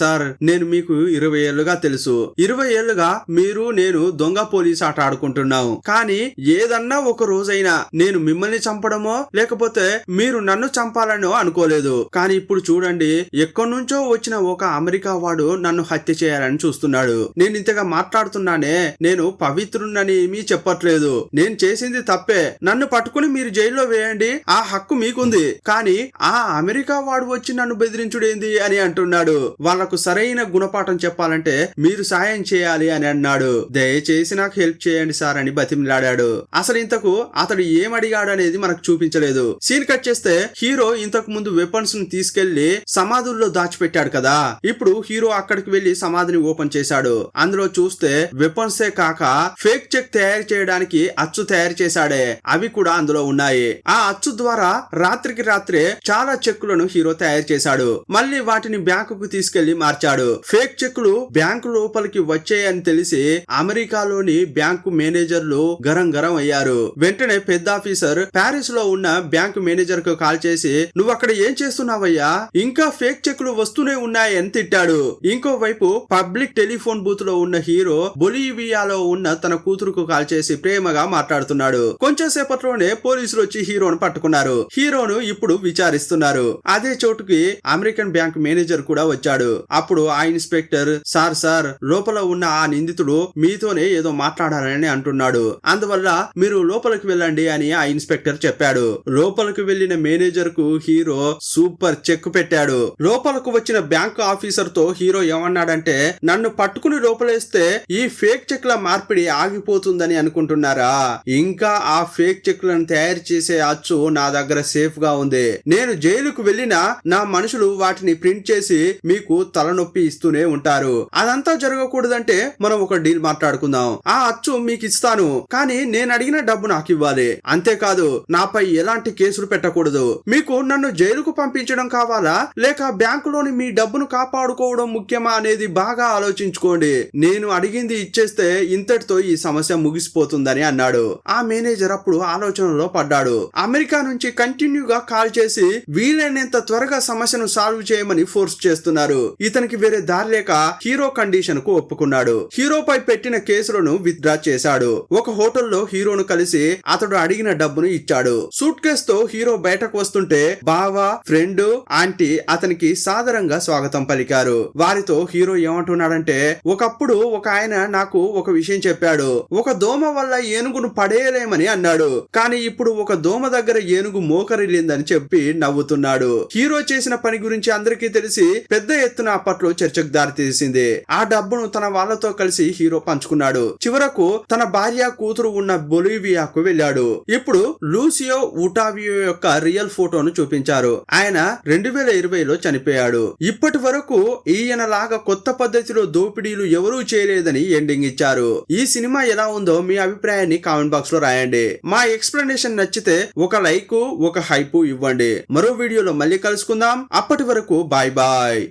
సార్ నేను మీకు 20 ఏళ్లుగా తెలుసు. 20 ఏళ్లుగా మీరు నేను దొంగ పోలీస్ ఆట ఆడుకుంటున్నాం. కానీ ఏదన్నా ఒక రోజైనా నేను మిమ్మల్ని చంపడమో లేకపోతే మీరు నన్ను చంపాలనో అనుకోలేదు. కానీ ఇప్పుడు చూడండి, ఎక్కడి నుంచో వచ్చిన ఒక అమెరికా వాడు నన్ను హత్య చేయాలని చూస్తున్నాడు. నేను ఇంతగా మాట్లాడుతున్నానే, నేను పవిత్రునని ఏమీ చెప్పట్లేదు. నేను చేసింది తప్పే. నన్ను పట్టుకుని మీరు జైల్లో వేయండి, ఆ హక్కు మీకుంది. కానీ ఆ అమెరికా వాడు వచ్చి నన్ను బెదిరించుడేంది అని అంటున్నాడు. వాళ్లకు సరైన గుణపాఠం చెప్పాలంటే మీరు సాయం చేయాలి అని అన్నాడు. దయచేసి నాకు హెల్ప్ చేయండి సార్ అని బతిమిలాడాడు. అసలు ఇంతకు అతడు ఏమడిగాడు అనేది మనకు చూపించలేదు. సీన్ కట్ చేస్తే హీరో ఇంతకు ముందు వెపన్స్ ను తీసుకెళ్లి సమాధుల్లో దాచిపెట్టాడు కదా. ఇప్పుడు హీరో అక్కడికి వెళ్లి సమాధిని ఓపెన్ చేశాడు. అందులో చూస్తే వెపన్సే కాక ఫేక్ చెక్ తయారు చేయడానికి అచ్చు తయారు చేశాడే, అవి కూడా అందులో ఉన్నాయి. ఆ అచ్చు ద్వారా రాత్రికి రాత్రే చాలా చెక్కులను హీరో తయారు చేశాడు. మళ్ళీ వాటిని బ్యాంకుకు తీసుకెళ్లి మార్చాడు. ఫేక్ చెక్కులు బ్యాంకు లోపలికి వచ్చాయని తెలిసి అమెరికాలోని బ్యాంకు మేనేజర్లు గరం గరం అయ్యారు. వెంటనే పెద్ద ఆఫీసర్ ప్యారిస్ లో ఉన్న బ్యాంకు మేనేజర్ కు కాల్ చేసి నువ్వు అక్కడ ఏం చేస్తున్నావయ్యా, ఇంకా ఫేక్ చెక్కులు వస్తూనే ఉన్నాయని తిట్టాడు. ఇంకోవైపు పబ్లిక్ టెలిఫోన్ బూత్ లో ఉన్న హీరో బొలీవియాలో ఉన్న తన కూతురుకు కాల్ చేసి ప్రేమగా మాట్లాడుతున్నాడు. కొంచెం సేపట్లోనే పోలీసులు వచ్చి హీరోను పట్టుకున్నారు. హీరోను ఇప్పుడు విచారిస్తున్నారు. అదే చోటుకి అమెరికన్ బ్యాంక్ మేనేజర్ కూడా వచ్చాడు. అప్పుడు ఆ ఇన్స్పెక్టర్ సార్ లోపల ఉన్న ఆ నిందితుడు మీతోనే ఏదో మాట్లాడాలని అంటున్నాడు. అందువల్ల మీరు లోపలికి వెళ్ళండి అని ఆ ఇన్స్పెక్టర్ చెప్పాడు. లోపలికి వెళ్లిన మేనేజర్ కు హీరో సూపర్ చెక్ పెట్టాడు. లోపలకు వచ్చిన బ్యాంకు ఆఫీసర్ తో హీరో ఏమన్నాడంటే నన్ను పట్టుకుని లోపలేస్తే ఈ ఫేక్ చెక్ల మార్పిడి ఆగిపోతుందని అనుకుంటున్నారా? ఇంకా ఆ ఫేక్ చెక్లను తయారు చేసే అచ్చు నా దగ్గర సేఫ్ గా ఉంది. నేను జైలుకు వెళ్ళినా నా మనుషులు వాటిని ప్రింట్ చేసి మీకు తలనొప్పి ఇస్తూనే ఉంటారు. అదంతా జరగకూడదంటే మనం ఒక డీల్ మాట్లాడుకుందాం. ఆ అచ్చు మీకు ఇస్తాను, కానీ నేను అడిగిన డబ్బు నాకు ఇవ్వాలి. అంతేకాదు నాపై ఎలాంటి కేసులు పెట్టకూడదు. మీకు నన్ను జైలుకు పంపించడం కావాలా లేక బ్యాంకులోని మీ డబ్బును కాపాడుకోవడం ముఖ్యమా అనేది బాగా ఆలోచించుకోండి. నేను అడిగింది ఇచ్చేస్తే ఇంతటితో ఈ సమస్య ముగిసిపోతుందని అన్నాడు. ఆ మేనేజర్ అప్పుడు ఆలోచనలో పడ్డాడు. అమెరికా నుంచి కంటిన్యూగా కాల్ చేసి వీలైనంత త్వరగా సమస్యను సాల్వ్ చేయమని ఫోర్స్ చేస్తున్నారు. ఇతనికి వేరే దారి లేక హీరో కండిషన్ కు ఒప్పుకున్నాడు. హీరోపై పెట్టిన కేసులను విత్డ్రా చేశాడు. ఒక హోటల్లో హీరోను కలిసి అతడు అడిగిన డబ్బును ఇచ్చాడు. సూట్ కేస్ తో హీరో బయటకు వస్తుంటే బావా, ఫ్రెండ్, ఆంటీ అతనికి సాదరంగా స్వాగతం పలికారు. వారితో హీరో ఏమంటున్నాడంటే ఒకప్పుడు ఒక ఆయన నాకు ఒక విషయం చెప్పాడు. ఒక దోమ వల్ల ఏనుగును పడేయలేమని అన్నాడు. కానీ ఇప్పుడు ఒక దోమ దగ్గర ఏనుగు మోకరిల్లిందని చెప్పి నవ్వుతున్నాడు. హీరో చేసిన పని గురించి అందరికీ తెలిసి పెద్ద ఎత్తున అప్పట్లో చర్చకు దారితీసింది. ఆ డబ్బును తన వాళ్ళతో కలిసి హీరో పంచుకున్నాడు. చివరకు తన భార్య కూతురు ఉన్న బొలీవియాకు వెళ్ళాడు. ఇప్పుడు లూసియో ఉటావియో యొక్క రియల్ ఫోటోను చూపించారు. ఆయన 2020లో చనిపోయాడు. ఇప్పటి వరకు ఈయన లాగా కొత్త పద్ధతిలో దోపిడీలు ఎవరూ చేయలేదని ఎండింగ్ ఇచ్చారు. ఈ సినిమా ఎలా ఉందో మీ అభిప్రాయాన్ని కామెంట్ బాక్స్ లో రాయండి. మా ఎక్స్ప్లెనేషన్ నచ్చితే ఒక లైక్, ఒక హైప్ ఇవ్వండి. మరో వీడియోలో మళ్ళీ కలుసుకుందాం. అప్పటి వరకు బాయ్ బాయ్.